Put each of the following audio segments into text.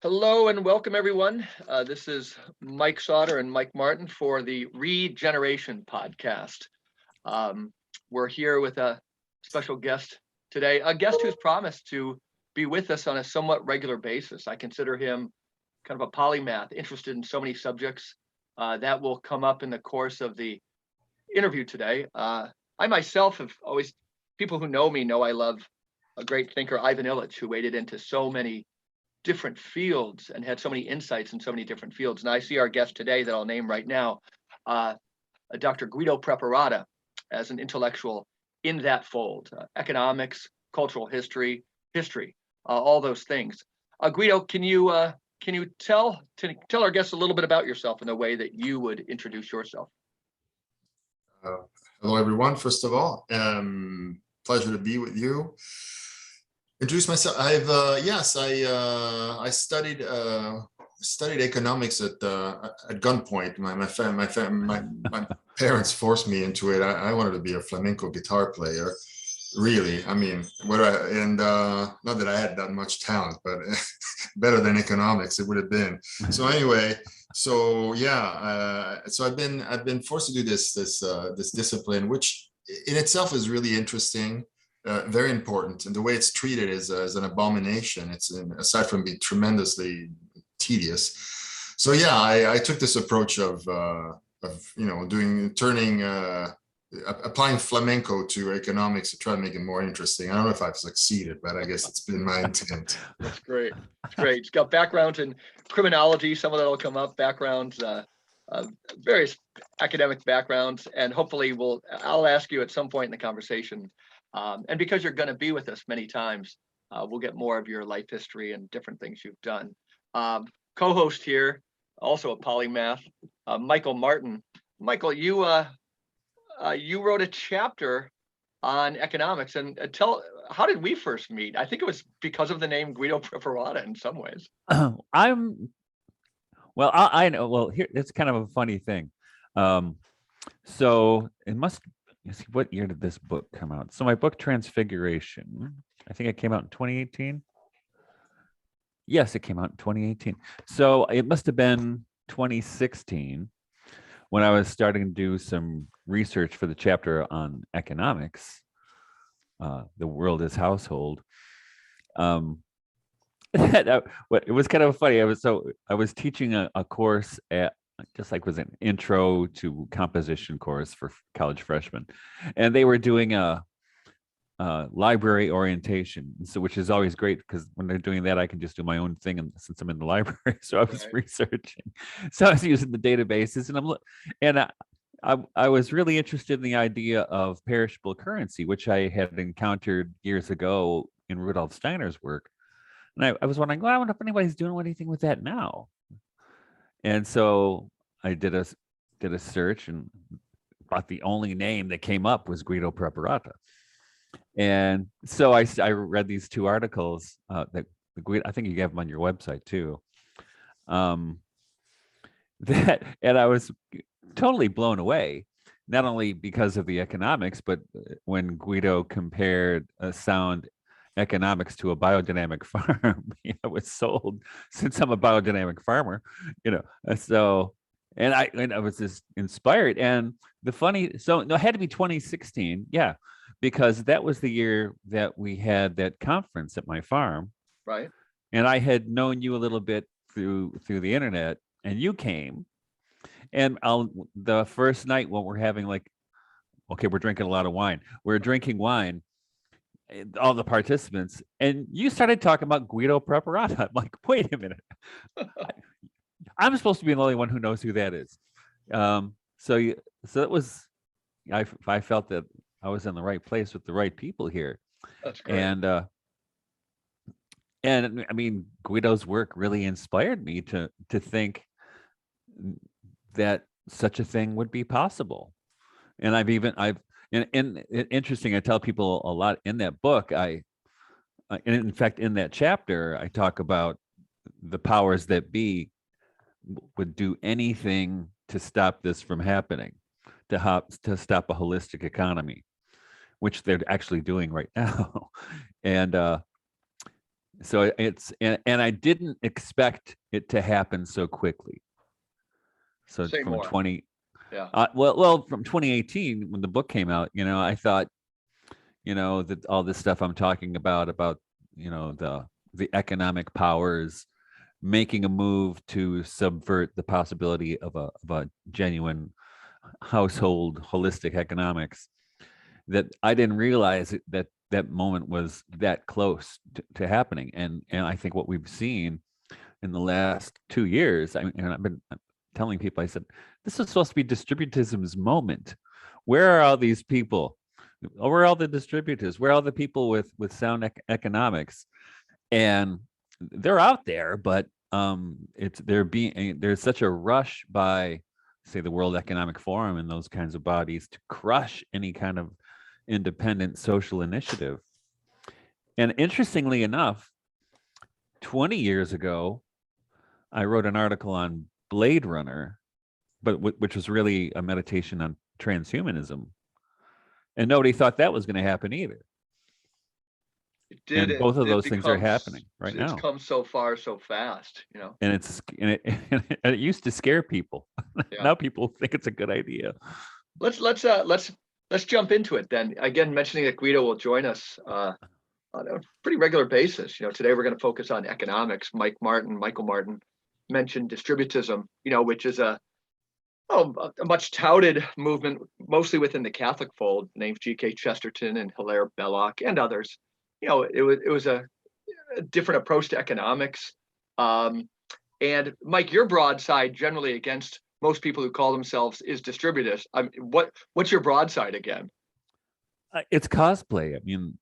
Hello and welcome, everyone. This is Mike Sauter and Mike Martin for the Regeneration podcast. We're here with a special guest today, a guest who's promised to be with us on a somewhat regular basis. I consider him kind of a polymath, interested in so many subjects that will come up in the course of the interview today. I myself have always, people who know me know I love a great thinker, Ivan Illich, who waded into so many different fields and had so many insights in so many different fields. And I see our guest today that I'll name right now, Dr. Guido Preparata, as an intellectual in that fold, economics, cultural history, all those things. Guido, can you tell our guests a little bit about yourself in the way that you would introduce yourself? Hello, everyone. First of all, pleasure to be with you. Introduce myself. I studied economics at gunpoint. My parents forced me into it. I wanted to be a flamenco guitar player. Really, I mean, not that I had that much talent, but better than economics it would have been. So anyway, so I've been forced to do this discipline, which in itself is really interesting. Very important, and the way it's treated is as an abomination. It's aside from being tremendously tedious. So I took this approach of applying flamenco to economics to try to make it more interesting. I don't know if I've succeeded, but I guess it's been my intent. That's great. It's great. It's got backgrounds in criminology. Some of that will come up. Backgrounds, various academic backgrounds, and hopefully I'll ask you at some point in the conversation. And because you're going to be with us many times, we'll get more of your life history and different things you've done. Co-host here, also a polymath, Michael Martin. Michael, you wrote a chapter on economics, and how did we first meet? I think it was because of the name Guido Preparata in some ways. I know. Well, here it's kind of a funny thing. So it must. Let's see, what year did this book come out? So my book Transfiguration, I think it came out in 2018. Yes, it came out in 2018. So it must have been 2016 when I was starting to do some research for the chapter on economics, the world as household. It was kind of funny. I was teaching a course at, just like was an intro to composition course for college freshmen, and they were doing a library orientation, so which is always great because when they're doing that I can just do my own thing, and since I'm in the library, so I was researching, so I was using the databases, and I was really interested in the idea of perishable currency, which I had encountered years ago in Rudolf Steiner's work, and I was wondering, well, I wonder if anybody's doing anything with that now. And so I did a search, and about the only name that came up was Guido Preparata. And so I read these two articles that I think you have them on your website too. And I was totally blown away, not only because of the economics, but when Guido compared sound economics to a biodynamic farm, I was sold, since I'm a biodynamic farmer, so, and I was just inspired. And it had to be 2016, because that was the year that we had that conference at my farm, right? And I had known you a little bit through the internet, and you came, and the first night when we're having we're drinking a lot of wine, we're drinking wine, all the participants, and you started talking about Guido Preparata. I'm like, wait a minute, I'm supposed to be the only one who knows who that is. So it was, I felt that I was in the right place with the right people here. That's great. And I mean, Guido's work really inspired me to think that such a thing would be possible. And interesting, I tell people a lot in that book. In fact, in that chapter, I talk about the powers that be would do anything to stop this from happening, to stop a holistic economy, which they're actually doing right now. And So it's and I didn't expect it to happen so quickly. So Say from more. 20 Yeah. well from 2018 when the book came out, I thought, that all this stuff I'm talking about the economic powers making a move to subvert the possibility of a genuine household holistic economics, that I didn't realize that that moment was that close to happening. And I think what we've seen in the last 2 years, and I've been telling people, I said, this is supposed to be distributism's moment. Where are all these people? Where are all the distributors? Where are all the people with sound economics? And they're out there, but there's such a rush by, say, the World Economic Forum and those kinds of bodies to crush any kind of independent social initiative. And interestingly enough, 20 years ago, I wrote an article on Blade Runner, but which was really a meditation on transhumanism. And nobody thought that was going to happen either. It did. And both of those things are becomes- happening right now. It's come so far so fast, And it used to scare people. Yeah. Now people think it's a good idea. Let's jump into it then. Again, mentioning that Guido will join us on a pretty regular basis. Today we're going to focus on economics. Michael Martin mentioned distributism, which is a much touted movement, mostly within the Catholic fold. Names G.K. Chesterton and Hilaire Belloc and others. It was a different approach to economics. And Mike, your broadside generally against most people who call themselves is distributist. What's your broadside again? It's cosplay. I mean,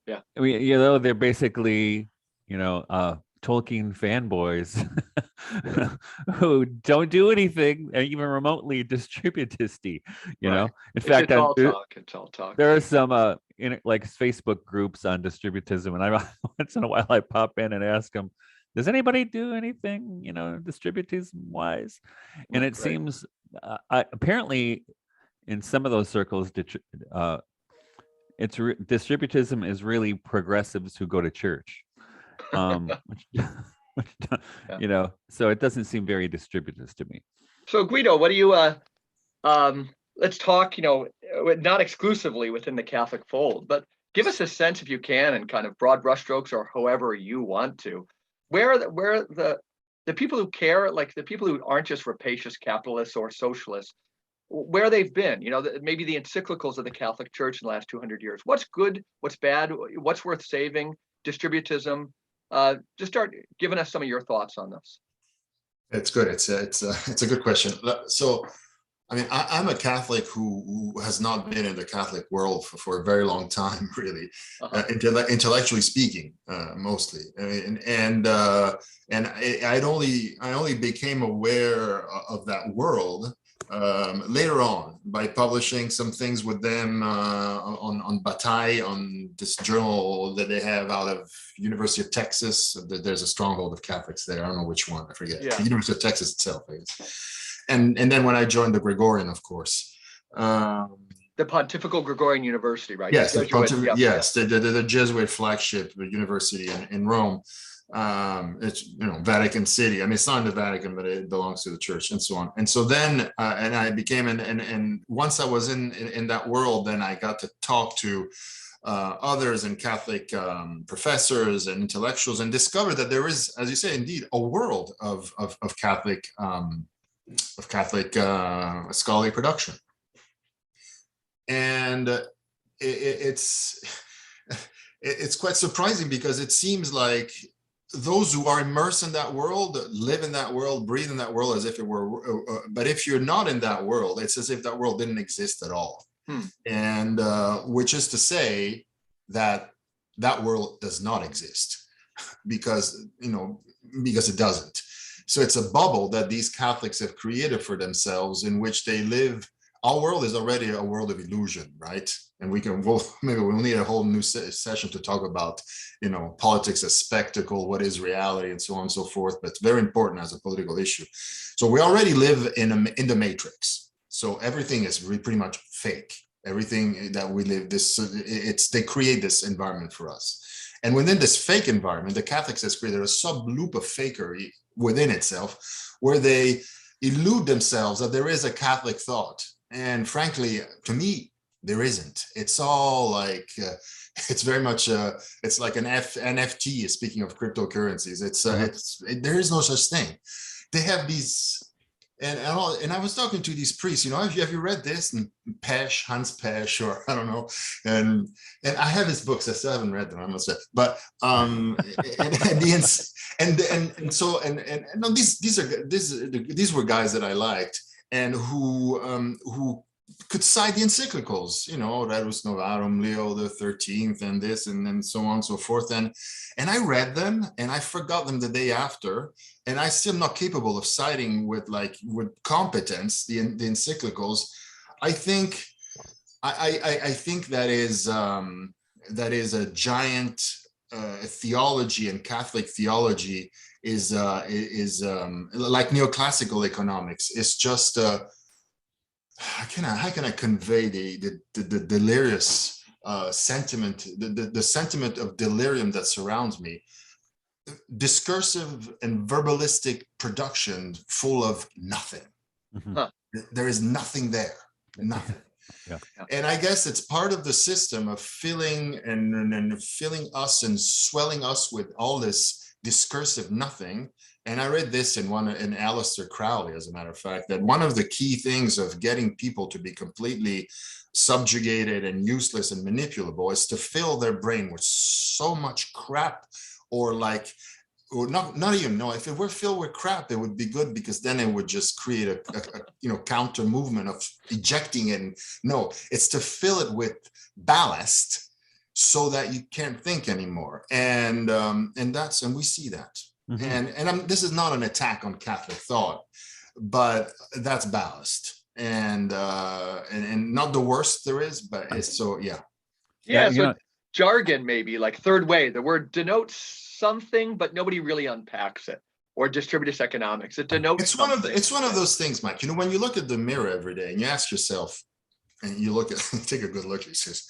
yeah. I mean, they're basically, Tolkien fanboys who don't do anything even remotely distributisty. In fact, it's all talk. There are some like Facebook groups on distributism, and I once in a while I pop in and ask them, does anybody do anything, distributism wise? And it seems apparently in some of those circles, distributism is really progressives who go to church, so it doesn't seem very distributist to me. So Guido, what do you? Let's talk. Not exclusively within the Catholic fold, but give us a sense, if you can, in kind of broad brushstrokes or however you want to. Where the people who care, like the people who aren't just rapacious capitalists or socialists, where they've been, maybe the encyclicals of the Catholic Church in the last 200 years. What's good? What's bad? What's worth saving? Distributism. Just start giving us some of your thoughts on this. It's good. It's a good question. So, I mean, I'm a Catholic who has not been in the Catholic world for a very long time, really, intellectually speaking, mostly. And I only became aware of that world later on by publishing some things with them on Bataille, on this journal that they have out of University of Texas. There's a stronghold of Catholics there. I don't know which one. I forget. Yeah. The University of Texas itself, I guess. And then when I joined the Gregorian, of course. The Pontifical Gregorian University, right? Yes, Yes, the Jesuit flagship university in Rome. It's Vatican City. I mean, it's not in the Vatican, but it belongs to the church, and so on. And so then, and I became and once I was in that world, then I got to talk to others and Catholic professors and intellectuals, and discovered that there is, as you say, indeed, a world of Catholic scholarly production, and it's quite surprising because it seems like those who are immersed in that world live in that world, breathe in that world as if it were, but if you're not in that world, it's as if that world didn't exist at all. And which is to say that world does not exist because it doesn't. So it's a bubble that these Catholics have created for themselves in which they live. Our world is already a world of illusion, right? And maybe we'll need a whole new session to talk about, politics as spectacle, what is reality, and so on and so forth. But it's very important as a political issue. So we already live in the matrix. So everything is really pretty much fake. Everything that we live, they create this environment for us. And within this fake environment, the Catholics has created a sub-loop of fakery within itself, where they elude themselves that there is a Catholic thought. And frankly, to me, there isn't. It's all like, it's very much, it's like an NFT, speaking of cryptocurrencies. There is no such thing. They have these, and I was talking to these priests, have you read this? And Hans Pesch, or I don't know, and I have his books. I still haven't read them, I must say. But no, these were guys that I liked, and who could cite the encyclicals, Redus Novarum, Leo the 13th, and this, and then so on and so forth. And I read them, and I forgot them the day after, and I still not capable of citing with competence the encyclicals. I think that is a giant theology, and Catholic theology is like neoclassical economics. It's just how can I convey the delirious sentiment, the sentiment of delirium that surrounds me? Discursive and verbalistic production full of nothing. There is nothing there, nothing. Yeah. And I guess it's part of the system of filling and filling us and swelling us with all this discursive nothing. And I read this in Aleister Crowley, as a matter of fact, that one of the key things of getting people to be completely subjugated and useless and manipulable is to fill their brain with so much crap, or not even know. If it were filled with crap, it would be good, because then it would just create a counter movement of ejecting it. And no, it's to fill it with ballast so that you can't think anymore. And we see that. And this is not an attack on Catholic thought, but that's ballast, and not the worst there is, but it's so jargon, maybe like third way. The word denotes something, but nobody really unpacks it. Or distributist economics, it denotes. It's one of those things, Mike. When you look at the mirror every day and you ask yourself, and you look at take a good look, he says,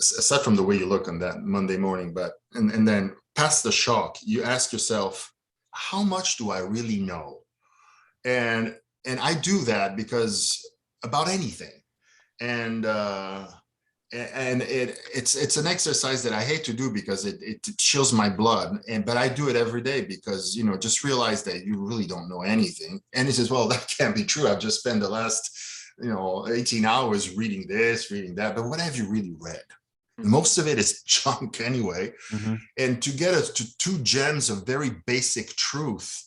aside from the way you look on that Monday morning, and then past the shock, you ask yourself, how much do I really know? And I do that because about anything. And it's an exercise that I hate to do because it chills my blood. But I do it every day because, just realize that you really don't know anything. And he says, well, that can't be true. I've just spent the last, 18 hours reading this, reading that. But what have you really read? Most of it is junk anyway. And to get us to 2 gems of very basic truth,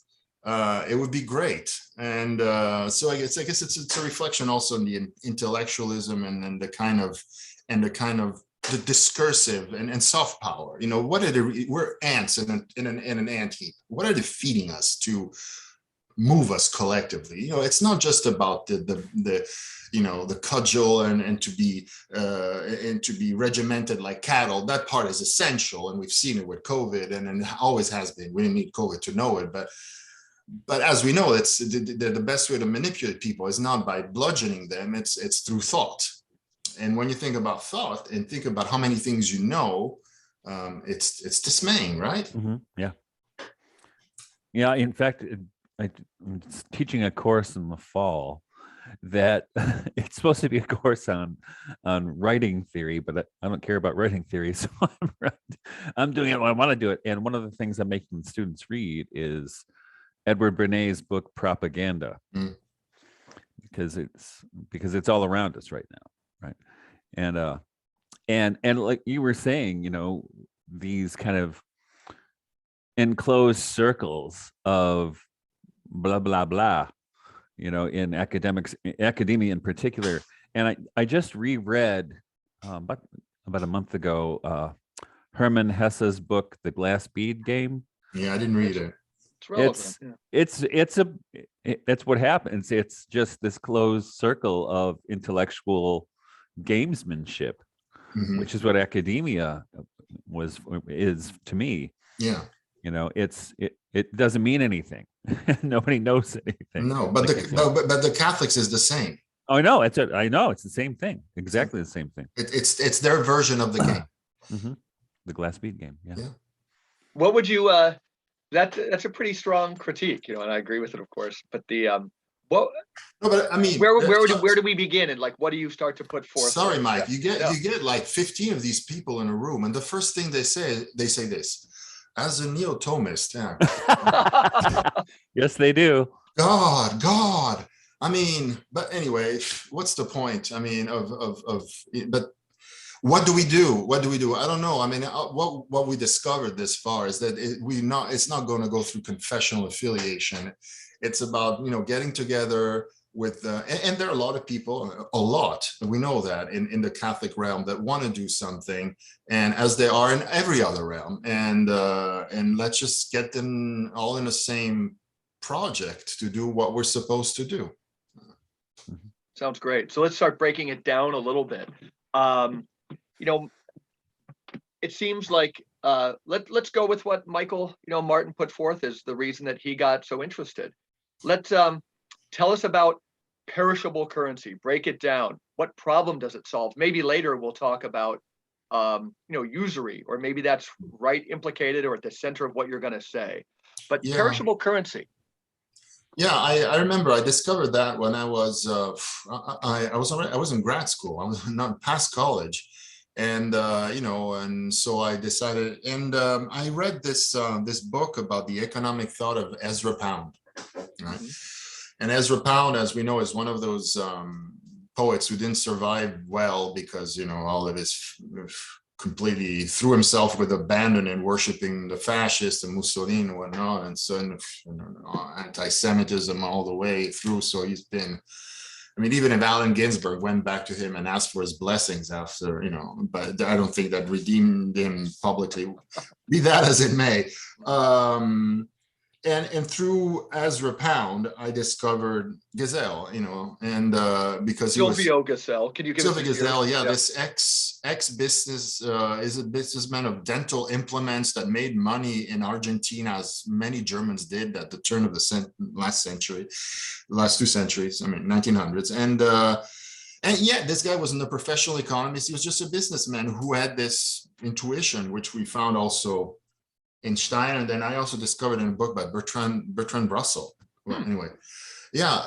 it would be great. And so I guess it's a reflection also on the intellectualism and the kind of the discursive and soft power. We're ants in an ant heap. What are they feeding us to move us collectively? It's not just about the cudgel and to be regimented like cattle. That part is essential, and we've seen it with COVID, and always has been. We didn't need COVID to know it, but as we know, it's the best way to manipulate people is not by bludgeoning them. It's through thought. And when you think about thought and think about how many things you know, it's dismaying, right? Yeah. In fact, I'm teaching a course in the fall that it's supposed to be a course on writing theory, but I don't care about writing theory, so I'm doing it when I want to do it. And one of the things I'm making students read is Edward Bernays' book Propaganda, because it's all around us right now, right? And like you were saying, these kind of enclosed circles of blah blah blah, in academia in particular. And I just reread about a month ago Hermann Hesse's book, The Glass Bead Game. Yeah, I didn't read it. It's relevant. That's what happens. It's just this closed circle of intellectual gamesmanship, which is what academia is to me. Yeah. It doesn't mean anything. Nobody knows anything. No, but the Catholics is the same. Oh, I know. I know it's the same thing. Exactly the same thing. It's their version of the game. the glass bead game. Yeah. Yeah. What would you, that's a pretty strong critique, and I agree with it, of course, but what, No, but I mean, where do we begin, and like, what do you start to put forth? sorry, Mike, Yeah. you get like 15 of these people in a room, and the first thing they say this, as a neo-Thomist, Yes, they do. God. I mean, but anyway, what's the point? I mean, but what do we do? I don't know. I mean, what we discovered this far is that it's not going to go through confessional affiliation. It's about, getting together with, and there are a lot of people, we know that in the Catholic realm that want to do something, and as they are in every other realm, and let's just get them all in the same project to do what we're supposed to do. Sounds great. So let's start breaking it down a little bit. It seems like let's go with what Michael Martin put forth as the reason that he got so interested. Let's tell us about perishable currency. Break it down. What problem does it solve? Maybe later we'll talk about usury, or maybe that's right implicated or at the center of what you're going to say. But Yeah. perishable currency. Yeah, I remember I discovered that when I was I was in grad school. I was not past college, and and so I decided, and I read this book about the economic thought of Ezra Pound, right? Mm-hmm. And Ezra Pound, as we know, is one of those poets who didn't survive well because all of his completely threw himself with abandon in worshiping the fascists and Mussolini and whatnot, and so anti-Semitism all the way through. So he's been, I mean, even if Allen Ginsberg went back to him and asked for his blessings after, but I don't think that redeemed him publicly, be that as it may. And through Ezra Pound, I discovered Gazelle, and because he Silvio Gazelle. Can you give Silvio Gazelle? Yeah, yeah. This ex-business is a businessman of dental implements that made money in Argentina, as many Germans did at the turn of the last two centuries. I mean, 1900s, and yet this guy wasn't a professional economist. He was just a businessman who had this intuition, which we found also in Steiner, and then I also discovered in a book by Bertrand Russell. Well, anyway, yeah,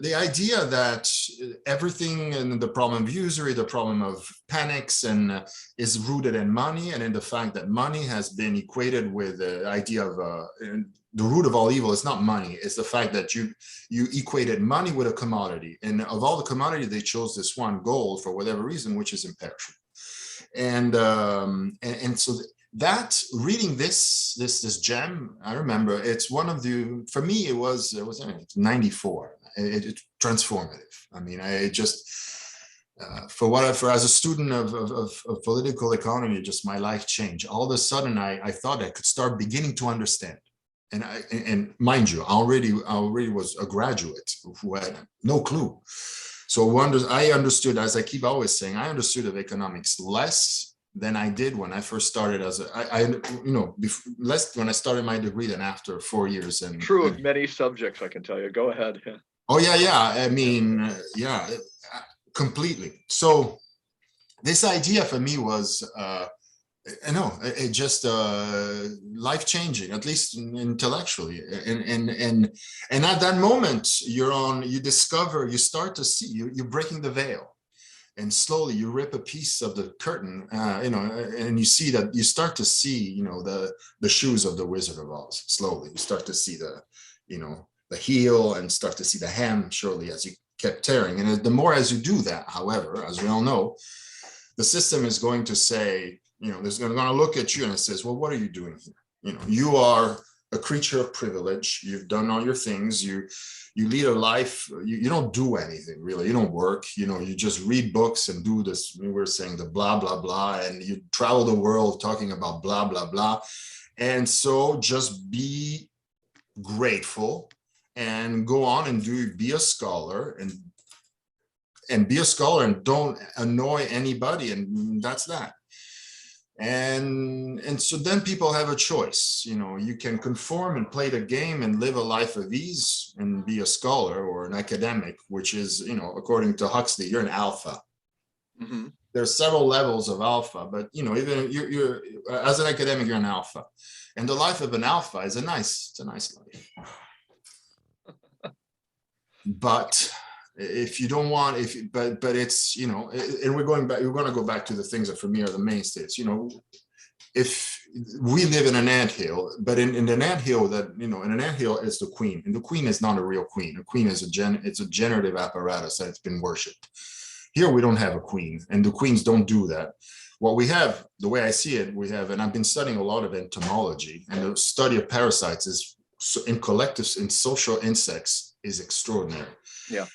the idea that everything and the problem of usury, the problem of panics, and is rooted in money, and in the fact that money has been equated with the idea of the root of all evil is not money. It's the fact that you equated money with a commodity, and of all the commodity, they chose this one, gold, for whatever reason, which is imperishable, and so. That reading this gem, I remember it's one of the, for me it was 94. It's transformative. I mean, I just for as a student of political economy, just my life changed. All of a sudden, I thought I could start beginning to understand. And mind you, I already was a graduate who had no clue. So I understood, as I keep always saying, I understood of economics less than I did when I first started less when I started my degree than after 4 years. And true of many subjects, I can tell you. Go ahead. Yeah. Oh yeah. I mean, completely. So this idea for me was, it just life-changing, at least intellectually. And at that moment, you start to see, you're breaking the veil. And slowly you rip a piece of the curtain, and you see that you start to see, the shoes of the Wizard of Oz. Slowly, you start to see the heel, and start to see the hem. Surely, as you kept tearing, and the more as you do that, however, as we all know, the system is going to say, there's going to look at you and it says, well, what are you doing here? You are a creature of privilege. You've done all your things. You lead a life, you don't do anything really, you don't work, you just read books and do this, we were saying the blah, blah, blah, and you travel the world talking about blah, blah, blah. And so just be grateful and go on and be a scholar and be a scholar and don't annoy anybody. And that's that. And so then people have a choice, you can conform and play the game and live a life of ease and be a scholar or an academic, which is, according to Huxley, you're an alpha. Mm-hmm. There's several levels of alpha, but even you're as an academic, you're an alpha, and the life of an alpha is it's a nice life. But if you don't want, but it's, and we're going to go back to the things that for me are the mainstays. If we live in an anthill, but in an anthill in an anthill is the queen, and the queen is not a real queen. A queen is it's a generative apparatus that's been worshipped. Here we don't have a queen, and the queens don't do that. What we have, the way I see it, and I've been studying a lot of entomology, and the study of parasites is in collectives, in social insects, is extraordinary. Yeah.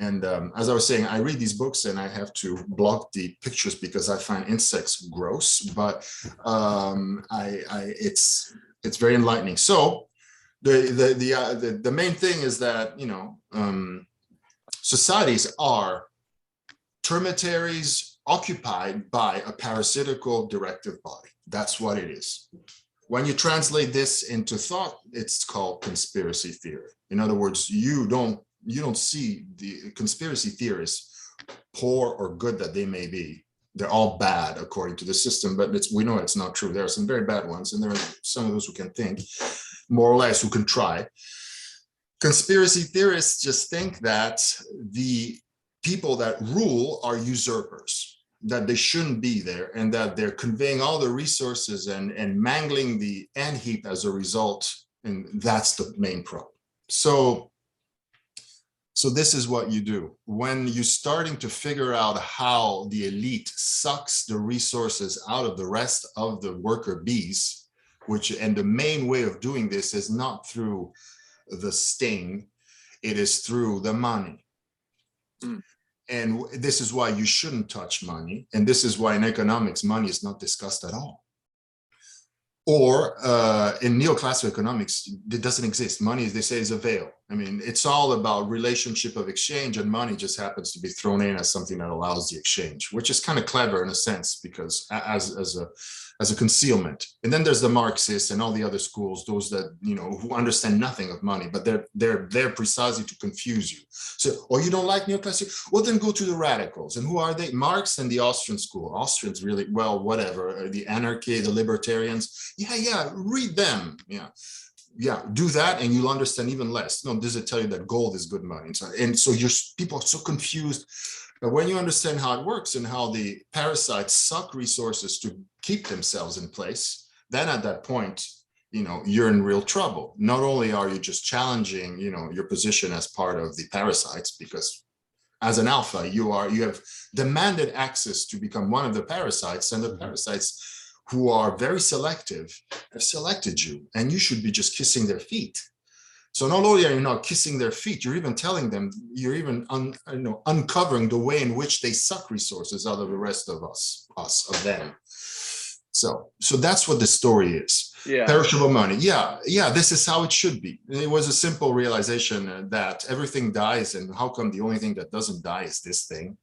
And as I was saying, I read these books and I have to block the pictures because I find insects gross, but it's very enlightening. So the main thing is that, societies are termitaries occupied by a parasitical directive body. That's what it is. When you translate this into thought, it's called conspiracy theory. In other words, you don't see the conspiracy theorists, poor or good that they may be. They're all bad according to the system, but we know it's not true. There are some very bad ones, and there are some of those who can think, more or less, who can try. Conspiracy theorists just think that the people that rule are usurpers, that they shouldn't be there, and that they're conveying all the resources and mangling the ant heap as a result, and that's the main problem. So this is what you do. When you're starting to figure out how the elite sucks the resources out of the rest of the worker bees, and the main way of doing this is not through the sting, it is through the money. Mm. And this is why you shouldn't touch money. And this is why in economics, money is not discussed at all. Or in neoclassical economics, it doesn't exist. Money, as they say, is a veil. I mean, it's all about relationship of exchange, and money just happens to be thrown in as something that allows the exchange, which is kind of clever in a sense, because as a concealment. And then there's the Marxists and all the other schools, those that, who understand nothing of money, but they're there precisely to confuse you. So, you don't like neoclassical? Well, then go to the radicals. And who are they? Marx and the Austrian school. Austrians really, well, whatever, the anarchy, the libertarians. Yeah, read them. Yeah, do that and you'll understand even less. No, does it tell you that gold is good money? And so people are so confused. But when you understand how it works and how the parasites suck resources to keep themselves in place, then at that point, you're in real trouble. Not only are you just challenging, your position as part of the parasites, because as an alpha, you have demanded access to become one of the parasites, and the parasites, who are very selective, have selected you, and you should be just kissing their feet. So not only are you not kissing their feet, you're even telling them, you're even uncovering the way in which they suck resources out of the rest of of them. So that's what the story is. Yeah. Perishable money. Yeah, this is how it should be. It was a simple realization that everything dies, and how come the only thing that doesn't die is this thing,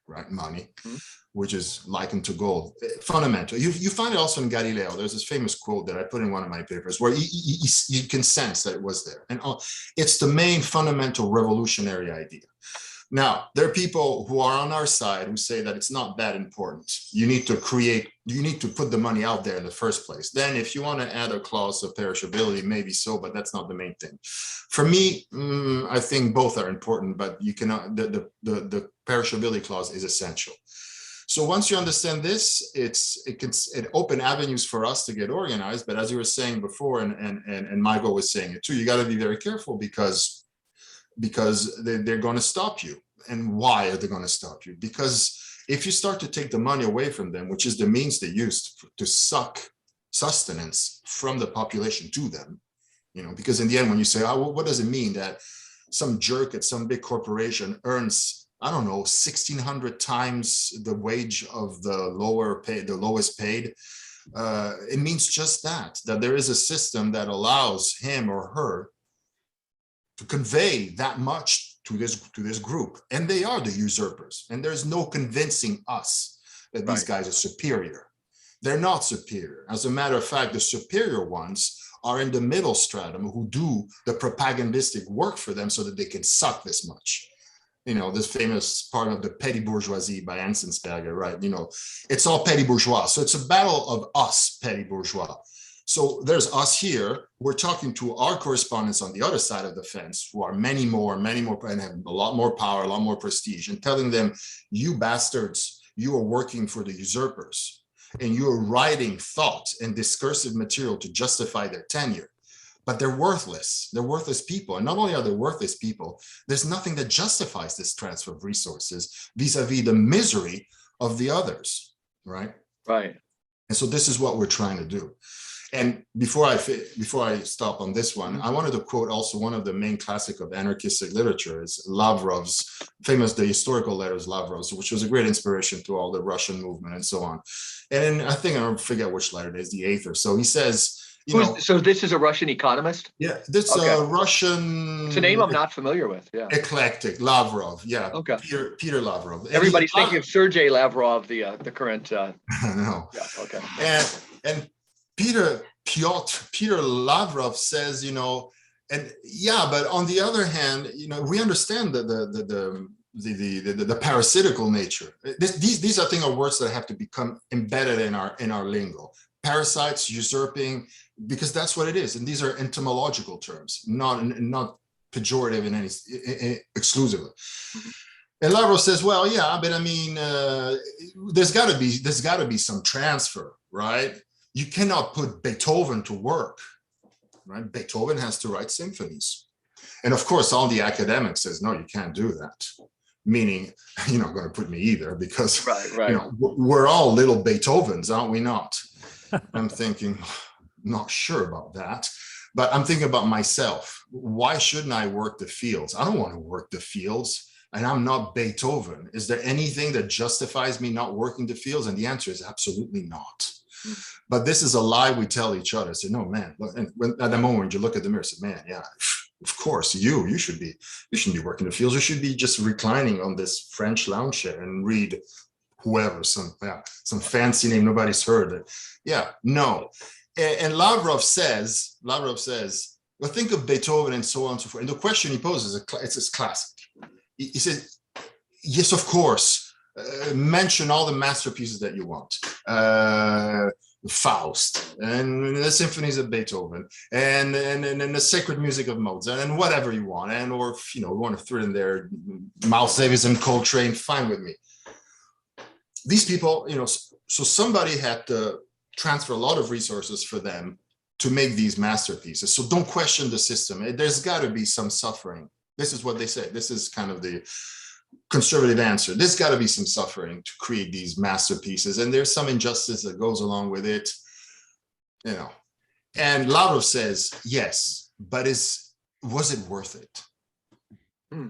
right? Money. Mm-hmm. Which is likened to gold. Fundamental. You find it also in Galileo. There's this famous quote that I put in one of my papers where you can sense that it was there. And it's the main fundamental revolutionary idea. Now, there are people who are on our side who say that it's not that important. You need to put the money out there in the first place. Then if you want to add a clause of perishability, maybe so, but that's not the main thing. For me, I think both are important, but you cannot, the perishability clause is essential. So once you understand this, it open avenues for us to get organized. But as you were saying before, and Michael was saying it too, you got to be very careful because they're going to stop you. And why are they going to stop you? Because if you start to take the money away from them, which is the means they use to suck sustenance from the population to them, because in the end, when you say, what does it mean that some jerk at some big corporation earns, I don't know, 1,600 times the wage of the lowest paid? It means just that there is a system that allows him or her to convey that much to this group. And they are the usurpers. And there's no convincing us that these guys are superior. They're not superior. As a matter of fact, the superior ones are in the middle stratum who do the propagandistic work for them so that they can suck this much. this famous part of the Petty Bourgeoisie by Enzensberger, right? It's all petty bourgeois. So it's a battle of us, petty bourgeois. So there's us here. We're talking to our correspondents on the other side of the fence, who are many more, and have a lot more power, a lot more prestige, and telling them, you bastards, you are working for the usurpers, and you are writing thought and discursive material to justify their tenure. But they're worthless. They're worthless people. And not only are they worthless people, there's nothing that justifies this transfer of resources vis-a-vis the misery of the others, right? Right. And so this is what we're trying to do. And before I stop on this one, I wanted to quote also one of the main classic of anarchistic literature is Lavrov's famous The Historical Letters, Lavrov's, which was a great inspiration to all the Russian movement and so on. And I think, I don't forget which letter it is, the eighth or so, he says, so this is a Russian economist? Yeah, this Russian. It's a name I'm not familiar with. Yeah. Eclectic, Lavrov. Yeah. Okay. Peter Lavrov. Everybody's thinking of Sergei Lavrov, the current. No. Yeah. Okay. And Peter Lavrov says, and yeah, but on the other hand, we understand the parasitical nature. These are words that have to become embedded in our lingo. Parasites, usurping, because that's what it is. And these are etymological terms, not pejorative in any exclusively. Mm-hmm. And Lavrov says, well, yeah, but I mean, there's got to be some transfer, right? You cannot put Beethoven to work, right? Beethoven has to write symphonies. And of course, all the academics says, no, you can't do that. Meaning, you're not going to put me either, because right. We're all little Beethovens, aren't we not? I'm thinking, not sure about that, but I'm thinking about myself. Why shouldn't I work the fields? I don't want to work the fields, and I'm not Beethoven. Is there anything that justifies me not working the fields? And the answer is absolutely not. But this is a lie we tell each other. Say, no, man. And at the moment you look at the mirror, say, man, yeah, of course, you shouldn't be working the fields. You should be just reclining on this French lounge chair and read whoever, some fancy name nobody's heard. Yeah, no. And Lavrov says, well, think of Beethoven and so on and so forth. And the question he poses, it's classic. He says, yes, of course, mention all the masterpieces that you want. Faust, and the symphonies of Beethoven, and the sacred music of Mozart, and whatever you want. And or if, we want to throw in there Miles Davis and Coltrane, fine with me. These people, so somebody had to transfer a lot of resources for them to make these masterpieces. So don't question the system. There's got to be some suffering. This is what they say. This is kind of the conservative answer. There's got to be some suffering to create these masterpieces. And there's some injustice that goes along with it, And Lavrov says, yes, but was it worth it?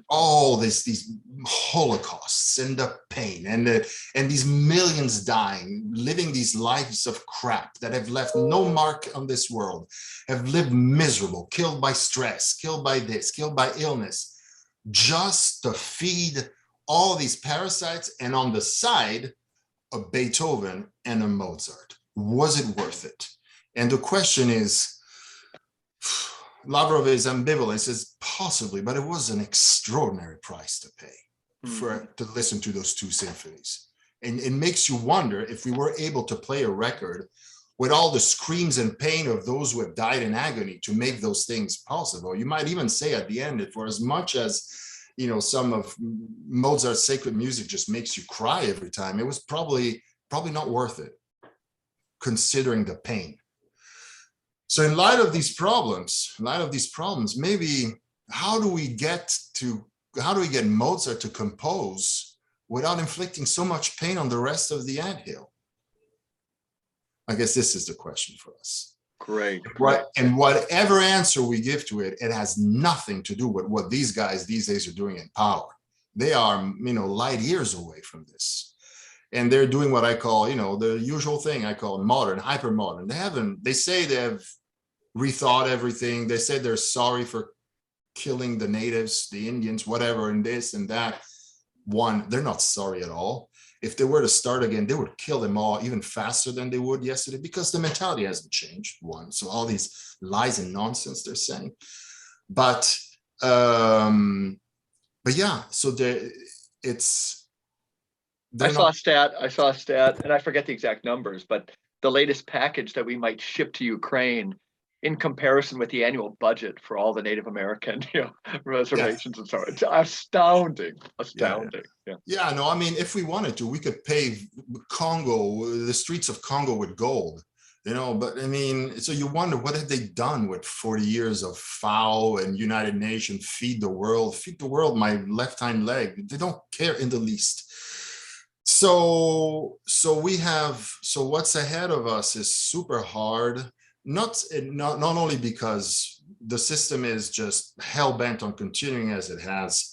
All these holocausts and the pain and these millions dying, living these lives of crap that have left no mark on this world, have lived miserable, killed by stress, killed by this, killed by illness, just to feed all these parasites, and on the side, a Beethoven and a Mozart. Was it worth it? And the question is, Lavrov is ambivalent. He says, possibly, but it was an extraordinary price to pay to listen to those two symphonies. And it makes you wonder if we were able to play a record with all the screams and pain of those who have died in agony to make those things possible. You might even say at the end, that for as much as some of Mozart's sacred music just makes you cry every time, it was probably not worth it, considering the pain. So in light of these problems, maybe how do we get Mozart to compose without inflicting so much pain on the rest of the anthill? I guess this is the question for us. Great. Right. And whatever answer we give to it, it has nothing to do with what these guys these days are doing in power. They are, light years away from this. And they're doing what I call, the usual thing I call modern, hyper-modern. They say they have rethought everything. They say they're sorry for killing the natives, the Indians, whatever, and this and that. They're not sorry at all. If they were to start again, they would kill them all even faster than they would yesterday, because the mentality hasn't changed. So all these lies and nonsense they're saying. But but yeah, so it's I they're saw not. a stat, and I forget the exact numbers, but the latest package that we might ship to Ukraine in comparison with the annual budget for all the Native American, Yeah, reservations and so on. It's astounding, yeah, astounding. Yeah. yeah. No, I mean, if we wanted to, we could pave Congo, the streets of Congo with gold. But I mean, so you wonder what have they done with 40 years of FAO and United Nations, feed the world, my left hind leg. They don't care in the least. So what's ahead of us is super hard, not only because the system is just hell-bent on continuing as it has,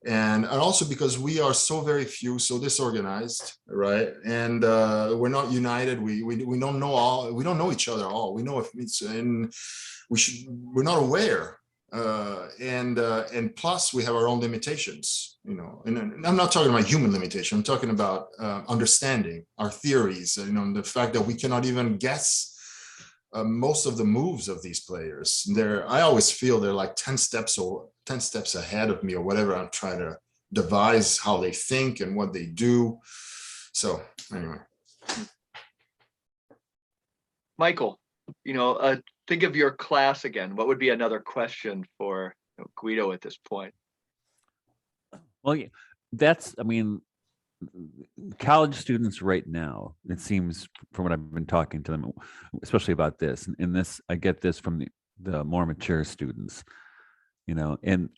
and also because we are so very few, so disorganized, right? And we're not united. We don't know all. We don't know each other all. We know if it's, and we're not aware. And plus we have our own limitations, and I'm not talking about human limitation. I'm talking about understanding our theories, and the fact that we cannot even guess most of the moves of these players. I always feel they're like 10 steps ahead of me or whatever. I'm trying to devise how they think and what they do. So anyway. Michael, think of your class again. What would be another question for Guido at this point? Well, yeah, I mean, college students right now, it seems from what I've been talking to them, especially about this, and this, I get this from the more mature students, and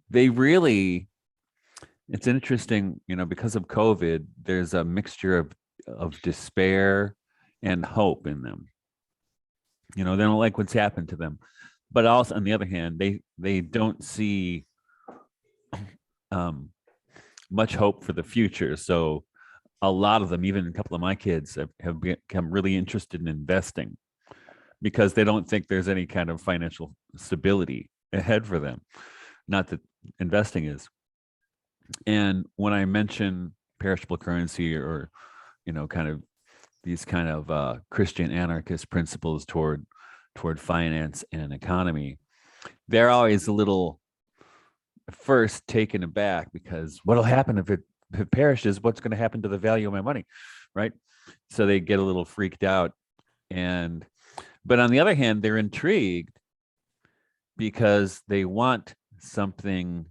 they really, it's interesting, because of COVID, there's a mixture of despair and hope in them. They don't like what's happened to them, but also on the other hand, they don't see much hope for the future. So a lot of them, even a couple of my kids, have become really interested in investing because they don't think there's any kind of financial stability ahead for them. Not that investing is. And when I mention perishable currency or, kind of these kind of Christian anarchist principles toward finance and economy, they're always a little first taken aback because what'll happen if it perishes? What's going to happen to the value of my money, right? So they get a little freaked out, but on the other hand, they're intrigued because they want something,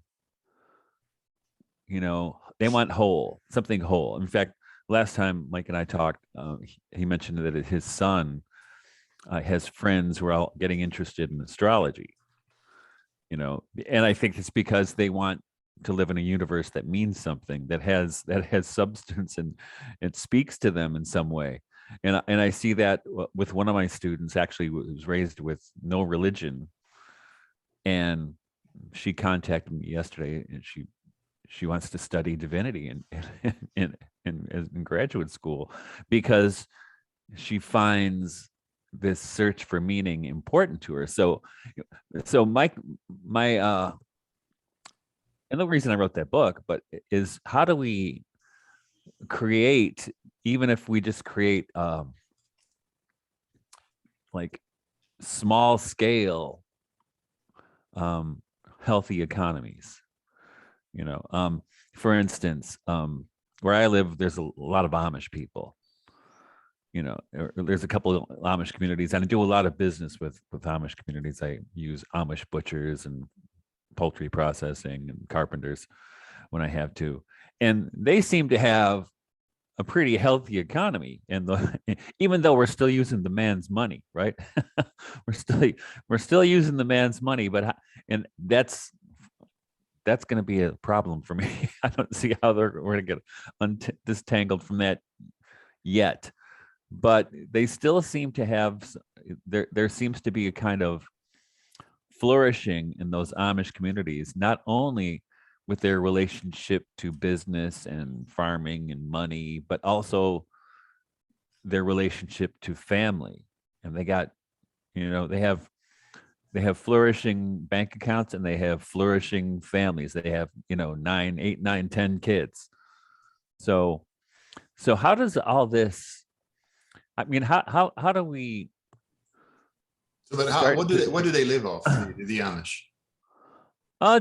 they want something whole. In fact, last time Mike and I talked, he mentioned that his son has friends who are all getting interested in astrology, and I think it's because they want to live in a universe that means something, that has substance, and it speaks to them in some way. And I see that with one of my students, actually, who was raised with no religion, and she contacted me yesterday, and she wants to study divinity in graduate school because she finds this search for meaning important to her. So my and the reason I wrote that book, but is how do we create, even if we just create like small scale healthy economies, for instance, where I live, there's a lot of Amish people. There's a couple of Amish communities, and I do a lot of business with Amish communities. I use Amish butchers and poultry processing and carpenters when I have to, and they seem to have a pretty healthy economy. And even though we're still using the man's money, right? we're still using the man's money, and that's going to be a problem for me. I don't see how we're going to get disentangled from that yet. But they still seem to have, there seems to be a kind of flourishing in those Amish communities, not only with their relationship to business and farming and money, but also their relationship to family. And they got, they have flourishing bank accounts, and they have flourishing families. They have, 8, 9, 10 kids. So how does all this, I mean, how do we? So, but what do they live off, the Amish?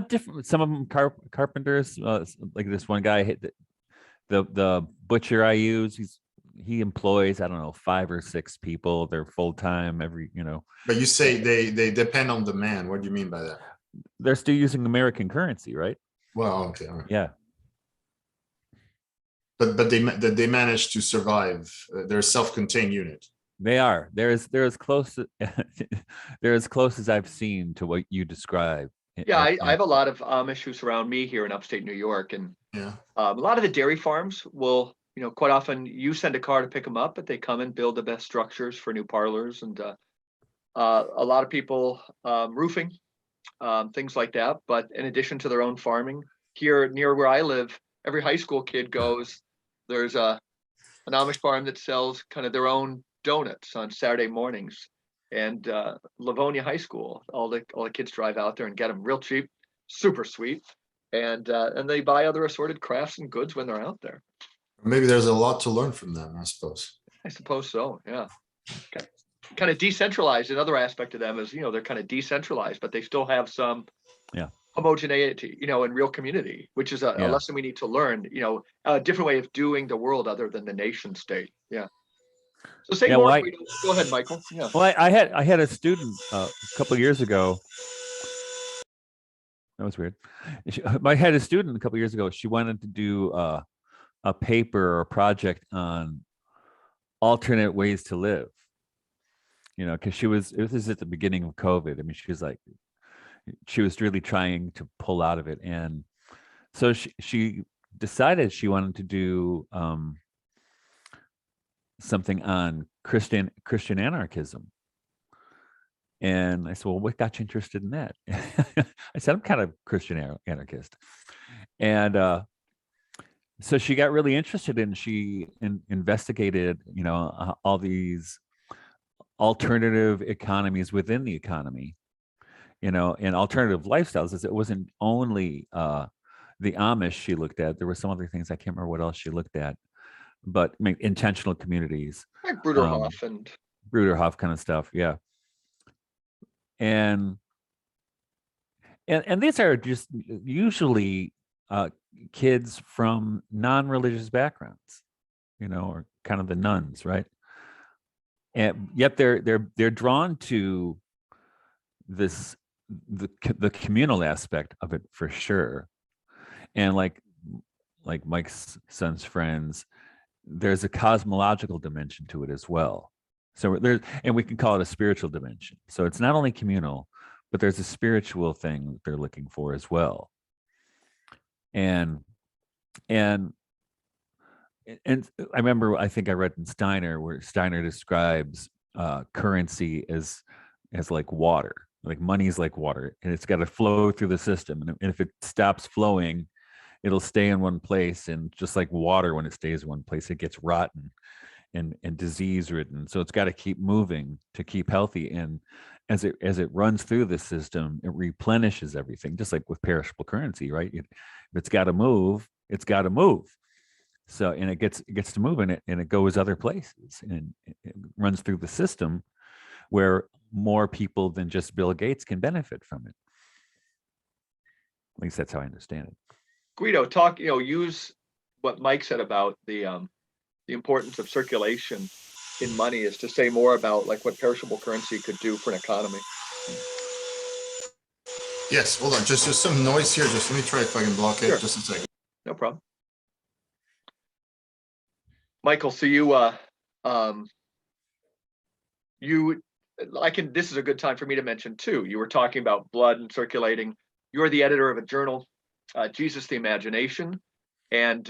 Different. Some of them carpenters. Like this one guy, the butcher I use. He employs, I don't know, 5 or 6 people. They're full time But you say they depend on demand. What do you mean by that? They're still using American currency, right? Well, okay, all right. Yeah. But they managed to survive. They're a self-contained unit. They are. They're as close they're as close as I've seen to what you describe. Yeah, I have a lot of Amish who surround me here in upstate New York, and Yeah. a lot of the dairy farms will, quite often you send a car to pick them up, but they come and build the best structures for new parlors, and a lot of people roofing, things like that. But in addition to their own farming, here near where I live, every high school kid goes. There's an Amish farm that sells kind of their own donuts on Saturday mornings, and Livonia High School. All the kids drive out there and get them real cheap, super sweet, and they buy other assorted crafts and goods when they're out there. Maybe there's a lot to learn from them, I suppose. I suppose so. Yeah. Kind of decentralized. Another aspect of them is, they're kind of decentralized, but they still have some homogeneity, in real community, which is a lesson we need to learn, a different way of doing the world other than the nation state. Yeah. So say more. Go ahead, Michael. Yeah. Well, I had a student a couple of years ago. That was weird. I had a student a couple of years ago. She wanted to do a paper or a project on alternate ways to live. Because this is at the beginning of COVID. I mean, she was really trying to pull out of it, and so she decided she wanted to do something on Christian anarchism. And I said, well, what got you interested in that? I said, I'm kind of Christian anarchist. And so she got really interested, and she investigated, all these alternative economies within the economy, and alternative lifestyles. It wasn't only the Amish she looked at. There were some other things. I can't remember what else she looked at, but intentional communities, like Bruderhof and Bruderhof kind of stuff. Yeah. And these are just usually kids from non-religious backgrounds, or kind of the nuns, right? And yet they're drawn to the communal aspect of it for sure. And like Mike's son's friends, there's a cosmological dimension to it as well. So and we can call it a spiritual dimension. So it's not only communal, but there's a spiritual thing that they're looking for as well. And I remember, I think I read in Steiner where Steiner describes currency as like water, like money is like water, and it's got to flow through the system. And if it stops flowing, it'll stay in one place. And just like water, when it stays in one place, it gets rotten and disease ridden. So it's got to keep moving to keep healthy. And as it runs through the system, it replenishes everything, just like with perishable currency, right? If it's got to move, it's got to move. So, and it gets to move in it, and it goes other places, and it runs through the system where more people than just Bill Gates can benefit from it. At least that's how I understand it. Guido, use what Mike said about the importance of circulation in money is to say more about like what perishable currency could do for an economy. Yes, hold on, just some noise here. Just let me try if I can block it. Sure. Just a second. No problem. Michael, so this is a good time for me to mention too. You were talking about blood and circulating. You're the editor of a journal, Jesus the Imagination, and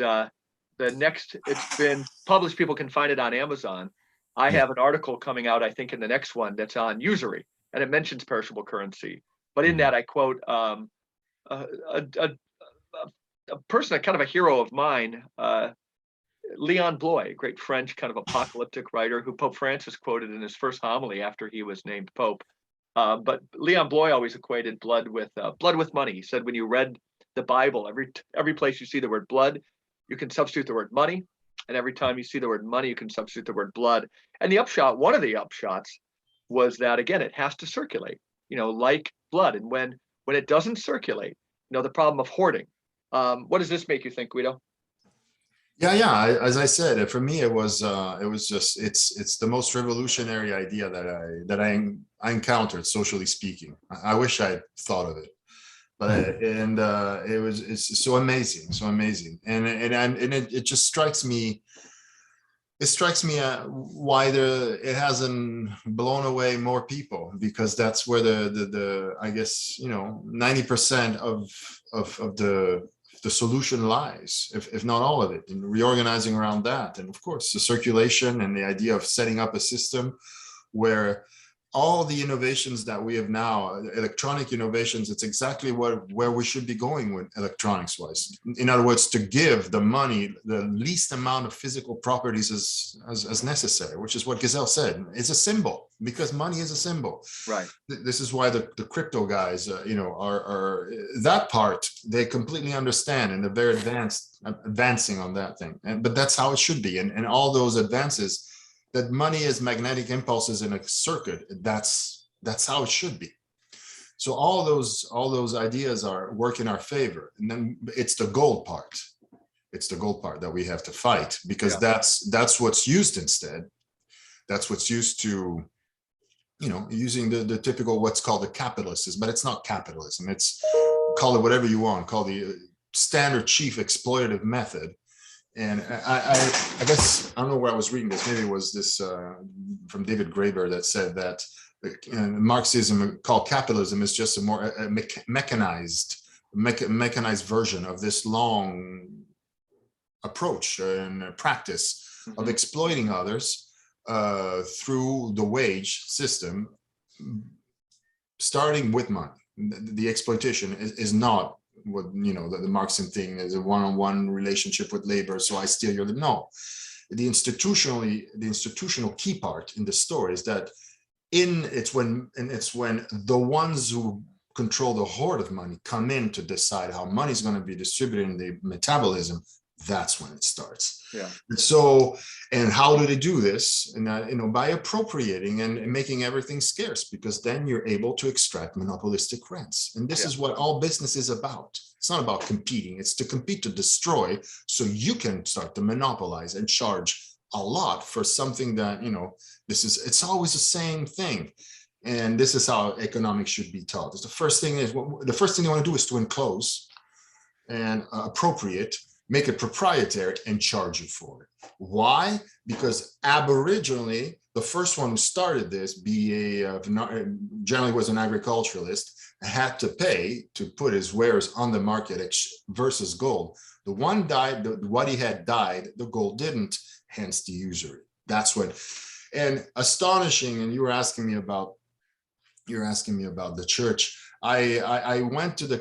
it's been published. People can find it on Amazon. I have an article coming out, I think, in the next one that's on usury, and it mentions perishable currency. But in that, I quote a person, kind of a hero of mine, Leon Bloy, great French kind of apocalyptic writer who Pope Francis quoted in his first homily after he was named Pope. But Leon Bloy always equated blood with money. He said when you read the Bible, every place you see the word blood, you can substitute the word money. And every time you see the word money, you can substitute the word blood. And one of the upshots was that, again, it has to circulate, like blood. And when when it doesn't circulate, the problem of hoarding. What does this make you think, Guido? Yeah. As I said, for me, it was just it's the most revolutionary idea that I encountered, socially speaking. I wish I had thought of it, but it's so amazing, and it just strikes me. It strikes me why it hasn't blown away more people, because that's where the I guess 90% of the solution lies, if not all of it, in reorganizing around that. And of course, the circulation and the idea of setting up a system where all the innovations that we have now, electronic innovations, it's exactly where we should be going with electronics wise. In other words, to give the money the least amount of physical properties as necessary, which is what Gazelle said. It's a symbol, because money is a symbol. Right. This is why the crypto guys, are that part they completely understand, and they're very advancing on that thing. But that's how it should be. And all those advances, that money is magnetic impulses in a circuit. That's how it should be. So all those ideas work in our favor. And then it's the gold part. It's the gold part that we have to fight, because that's what's used instead. That's what's used to, using the typical what's called the capitalists, but it's not capitalism. It's, call it whatever you want, call the standard chief exploitative method. And I guess, I don't know where I was reading this, maybe it was this from David Graeber, that said that Marxism, called capitalism, is just a more mechanized version of this long approach and practice of exploiting others through the wage system, starting with money. The exploitation is not what the Marxian thing is, a one-on-one relationship with labor. So I steal your labor. No, the institutional key part in the story is that it's when the ones who control the hoard of money come in to decide how money is going to be distributed in the metabolism. That's when it starts. Yeah. And how do they do this? And by appropriating and making everything scarce, because then you're able to extract monopolistic rents. And this is what all business is about. It's not about competing. It's to compete to destroy, so you can start to monopolize and charge a lot for something that it's always the same thing. And this is how economics should be taught. The first thing you want to do is to enclose and appropriate, make it proprietary, and charge you for it. Why? Because aboriginally, the first one who started this, generally was an agriculturalist, had to pay to put his wares on the market versus gold. The one died, what he had died, the gold didn't, hence the usury. That's what, and astonishing, and you were asking me about the church. I went to the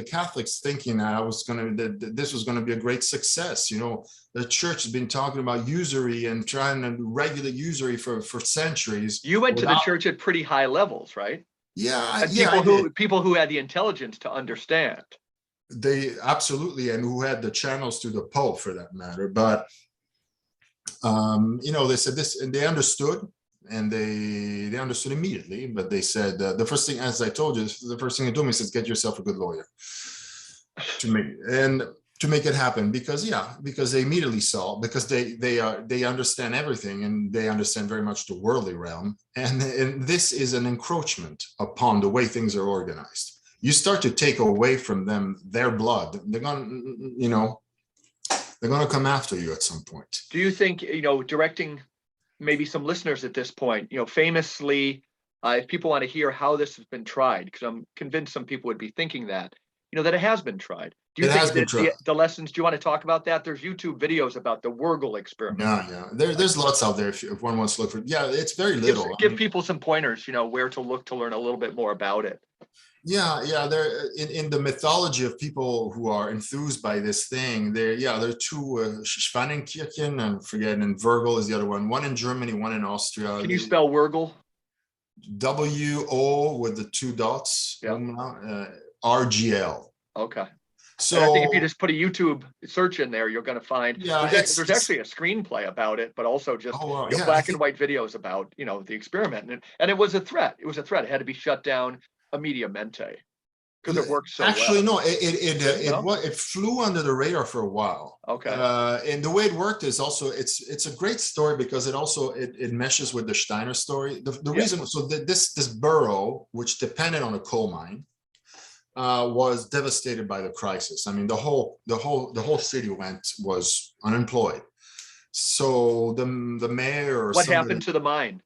Catholics thinking that this was going to be a great success. The church has been talking about usury and trying to regulate usury for centuries. You went to the church at pretty high levels, right? Yeah, and people who had the intelligence to understand. They absolutely, and who had the channels to the Pope, for that matter. But they said this, and they understood. And they understood immediately, but they said the first thing, as I told you, the first thing they told me is get yourself a good lawyer to make it happen, because they immediately saw, because they understand everything, and they understand very much the worldly realm, and this is an encroachment upon the way things are organized. You start to take away from them their blood, they're gonna come after you at some point. Do you think directing maybe some listeners at this point, famously, if people want to hear how this has been tried, because I'm convinced some people would be thinking that it has been tried. Do you think that the lessons, do you want to talk about that? There's YouTube videos about the Wurgel experiment. Yeah. There's lots out there if one wants to look for. Yeah, it's very little. Give people some pointers, where to look to learn a little bit more about it. Yeah. There in the mythology of people who are enthused by this thing. There are two, Schwannenkirchen, and Wurgel is the other one. One in Germany, one in Austria. Can you spell Wurgel? W-O with the two dots. Yeah. RGL. Okay. So and I think if you just put a YouTube search in there, you're going to find there's actually a screenplay about it, but also just black and white videos about the experiment, and it was a threat. It was a threat. It had to be shut down immediatamente. Because it works so Actually, well. no, No? it flew under the radar for a while. Okay. And the way it worked is also it's a great story because it meshes with the Steiner story. The Yeah. reason so this borough, which depended on a coal mine, was devastated by the crisis. I mean, the whole city was unemployed. So the mayor or What somebody, happened to the mine?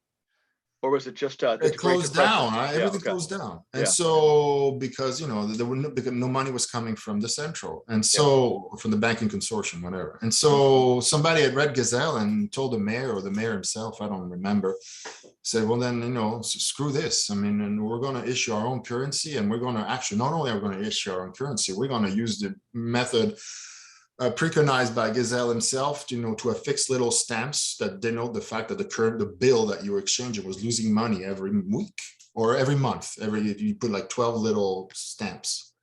Or was it just the it Great closed Depression? down. Everything okay. closed down, and Yeah. so because there were because no money was coming from the central, and so from the banking consortium, whatever. And so somebody had read Gazelle and told the mayor or the mayor himself, I don't remember, said, well then screw this. I mean, and we're going to issue our own currency, and we're going to actually not only are we going to issue our own currency, we're going to use the method preconized by Gazelle himself, to affix little stamps that denote the fact that the bill that you were exchanging was losing money every week or every month. You put like 12 little stamps.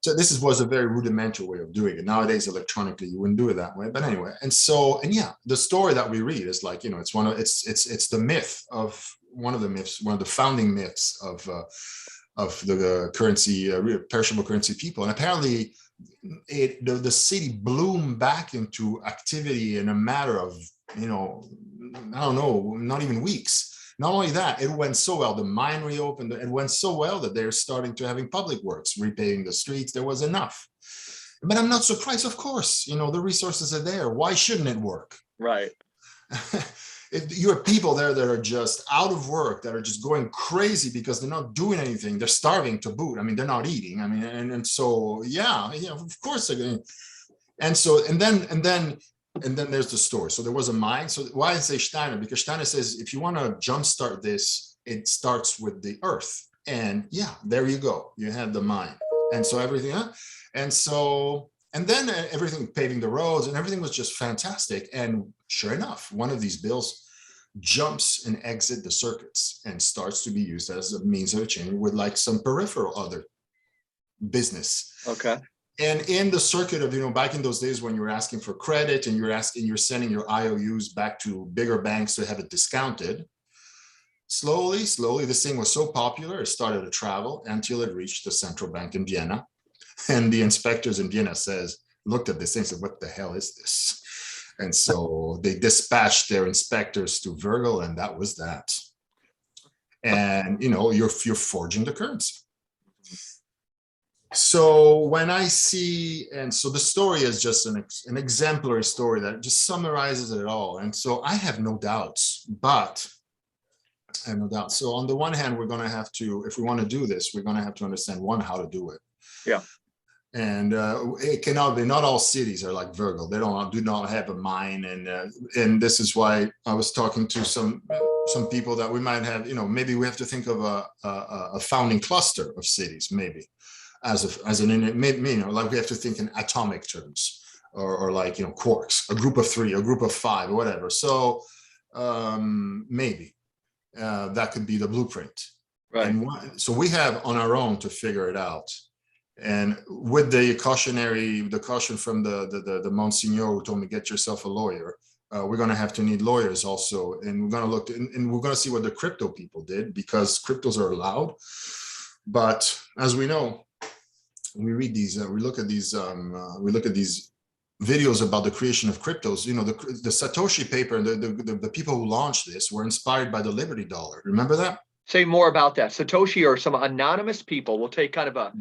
So this was a very rudimentary way of doing it. Nowadays, electronically, you wouldn't do it that way. But anyway, the story that we read is like, it's the myth of one of the founding myths of the currency, perishable currency people, and apparently. The city bloomed back into activity in a matter of I don't know, not even weeks. Not only that, it went so well, the mine reopened, it went so well that they're starting to having public works, repaving the streets. There was enough. But I'm not surprised, of course, the resources are there. Why shouldn't it work? Right. If you have people there that are just out of work, that are just going crazy because they're not doing anything, they're starving to boot. I mean, they're not eating. I mean, and so of course they're going. And so and then there's the story. So there was a mine. So why I say Steiner? Because Steiner says if you want to jumpstart this, it starts with the earth. And there you go. You had the mine, and so everything. And then everything, paving the roads and everything was just fantastic. And sure enough, one of these bills jumps and exits the circuits and starts to be used as a means of exchange with like some peripheral other business. Okay. And in the circuit of, back in those days when you were asking for credit and you're sending your IOUs back to bigger banks to have it discounted, slowly, this thing was so popular, it started to travel until it reached the central bank in Vienna. And the inspectors in Vienna looked at this thing and said, what the hell is this? And so they dispatched their inspectors to Virgil, and that was that. And, you're forging the currency. So when I see, and so the story is just an exemplary story that just summarizes it all. And so I have no doubts, So on the one hand, we're going to have to, if we want to do this, we're going to have to understand, one, how to do it. Yeah. And it cannot be. Not all cities are like Virgil. They do not have a mine, and this is why I was talking to some people that we might have. Maybe we have to think of a founding cluster of cities, maybe as like we have to think in atomic terms, or like quarks, a group of 3, a group of 5, or whatever. So maybe that could be the blueprint. Right. And so we have on our own to figure it out. And with the caution from the Monsignor who told me, get yourself a lawyer, we're going to have to need lawyers also. And we're going to look, and we're going to see what the crypto people did, because cryptos are allowed. But as we know, we read these, we look at these videos about the creation of cryptos. The Satoshi paper and the people who launched this were inspired by the Liberty Dollar. Remember that? Say more about that. Satoshi or some anonymous people will take kind of a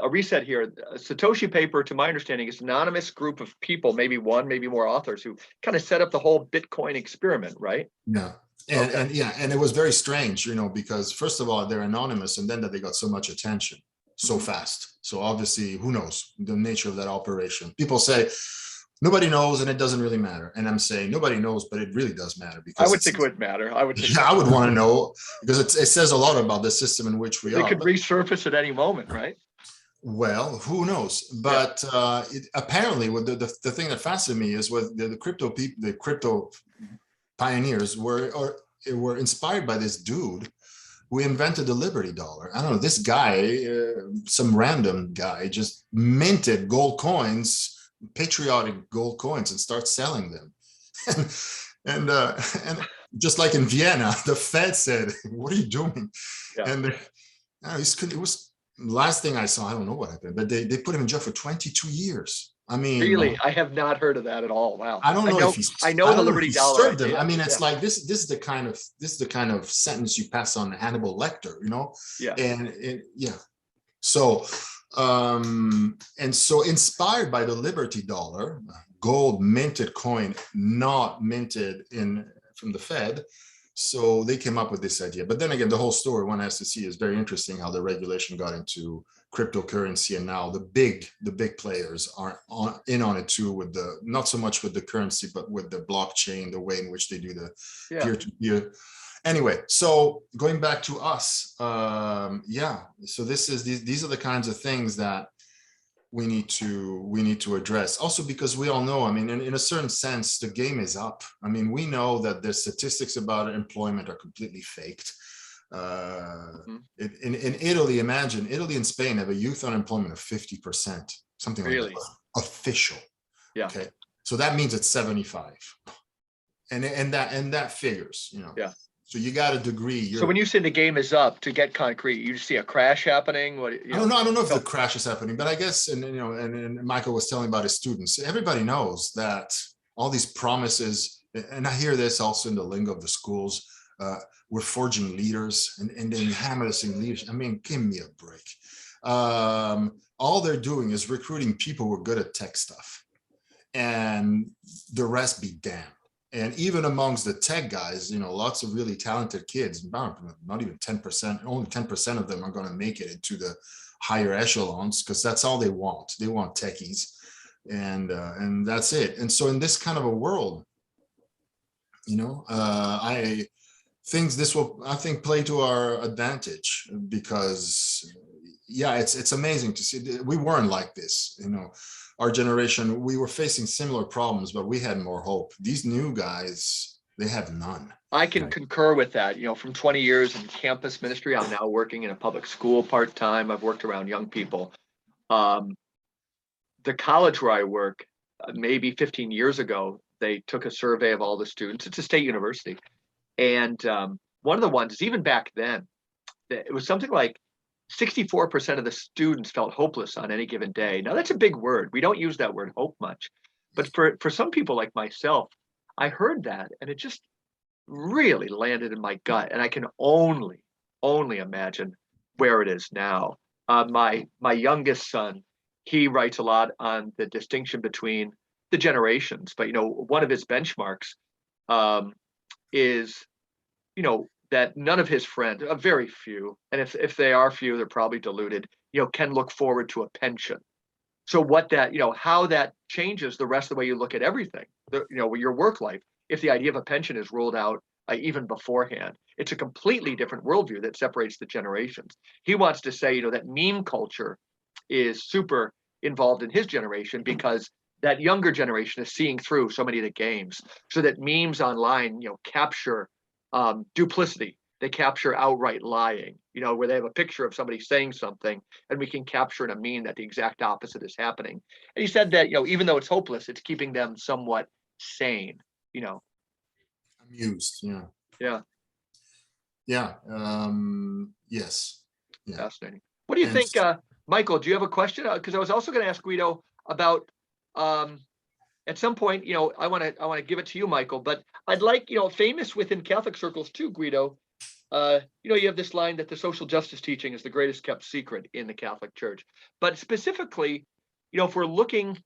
reset here. A Satoshi paper, to my understanding, is an anonymous group of people, maybe one, maybe more authors, who kind of set up the whole Bitcoin experiment, right? Yeah. And it was very strange, because first of all, they're anonymous, and then that they got so much attention so fast. So obviously, who knows the nature of that operation? People say nobody knows, and it doesn't really matter. And I'm saying nobody knows, but it really does matter. Because I would think it would matter. I would want to know, because it says a lot about the system in which we are. They could resurface at any moment, right? Well, who knows? But apparently, what the thing that fascinated me is what the crypto people, the crypto pioneers were inspired by this dude who invented the Liberty Dollar. I don't know, this guy, some random guy, just minted gold coins, patriotic gold coins, and started selling them. and just like in Vienna, the Fed said, "What are you doing?" Yeah. And it was last thing I saw, I don't know what happened, but they put him in jail for 22 years. I mean, Really, I have not heard of that at all. Wow. I don't know if he's, I know I the don't know if Liberty he Dollar served them. idea. I mean, it's Yeah. like this is the kind of sentence you pass on Hannibal Lecter, you know? Yeah. And yeah. So, and so inspired by the Liberty Dollar, gold minted coin, not minted from the Fed. So they came up with this idea. But then again, the whole story, one has to see, is very interesting how the regulation got into cryptocurrency, and now the big players are in on it too, with the, not so much with the currency, but with the blockchain, the way in which they do the peer-to-peer. Anyway, so going back to us, yeah, so these are the kinds of things that we need to address. Also, because we all know, I mean, in a certain sense, the game is up. I mean, we know that the statistics about employment are completely faked. In Italy, imagine Italy and Spain have a youth unemployment of 50%, something like that, official. Yeah. Okay, so that means it's 75, and that figures, you know. Yeah. So you got a degree. So when you say the game is up, to get concrete, you see a crash happening? What? I don't know if the crash is happening, but I guess, and you know, and Michael was telling about his students. Everybody knows that all these promises, and I hear this also in the lingo of the schools. We're forging leaders, and then harnessing leaders. I mean, give me a break. All they're doing is recruiting people who are good at tech stuff, and the rest be damned. And even amongst the tech guys, you know, lots of really talented kids, not even 10%, only 10% of them are going to make it into the higher echelons, because that's all they want. They want techies, and that's it. And so in this kind of a world, you know, this will, I think, play to our advantage, because yeah, it's amazing to see. We weren't like this, you know. Our generation, we were facing similar problems, but we had more hope. These new guys, they have none. I can concur with that. You know, from 20 years in campus ministry, I'm now working in a public school part-time. I've worked around young people. The college where I work, maybe 15 years ago, they took a survey of all the students. It's a state university. And one of the ones, even back then, it was something like 64% of the students felt hopeless on any given day. Now, that's a big word. We don't use that word hope much. But for some people like myself, I heard that, and it just really landed in my gut. And I can only imagine where it is now. My youngest son, he writes a lot on the distinction between the generations. But, you know, one of his benchmarks is, you know, that none of his friends, a very few, and if they are few, they're probably deluded, you know, can look forward to a pension. So what that, you know, how that changes the rest of the way you look at everything, you know, your work life, if the idea of a pension is ruled out even beforehand, it's a completely different worldview that separates the generations. He wants to say, you know, that meme culture is super involved in his generation, because that younger generation is seeing through so many of the games, so that memes online, you know, capture duplicity. They capture outright lying, you know, where they have a picture of somebody saying something, and we can capture in a meme that the exact opposite is happening. And he said that, you know, even though it's hopeless, it's keeping them somewhat sane, you know. Amused, yeah. Yeah. Yeah. Yes. Yeah. Fascinating. What do you think, Michael? Do you have a question? Because I was also going to ask Guido about at some point, you know, I want to give it to you, Michael, but I'd like, you know, famous within Catholic circles too, Guido. You know, you have this line that the social justice teaching is the greatest kept secret in the Catholic Church. But specifically, you know, if we're looking,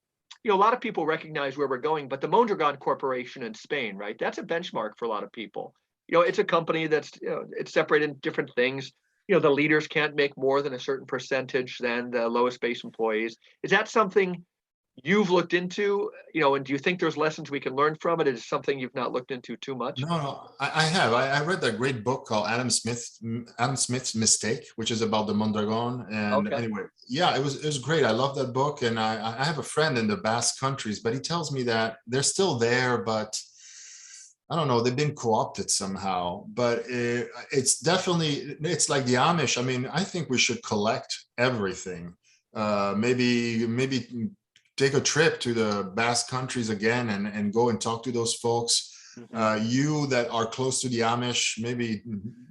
you know, a lot of people recognize where we're going, but the Mondragon Corporation in Spain, right? That's a benchmark for a lot of people. You know, it's a company that's, you know, it's separated in different things. You know, the leaders can't make more than a certain percentage than the lowest base employees. Is that something you've looked into, you know, and do you think there's lessons we can learn from it? Is it something you've not looked into too much? No, I have. I read that great book called Adam Smith's Mistake, which is about the Mondragon. And anyway, yeah, it was great. I love that book. And I have a friend in the Basque Countries, but he tells me that they're still there, but I don't know, they've been co-opted somehow. But it's definitely, it's like the Amish. I mean, I think we should collect everything. Maybe take a trip to the Basque Countries again and go and talk to those folks. You that are close to the Amish, maybe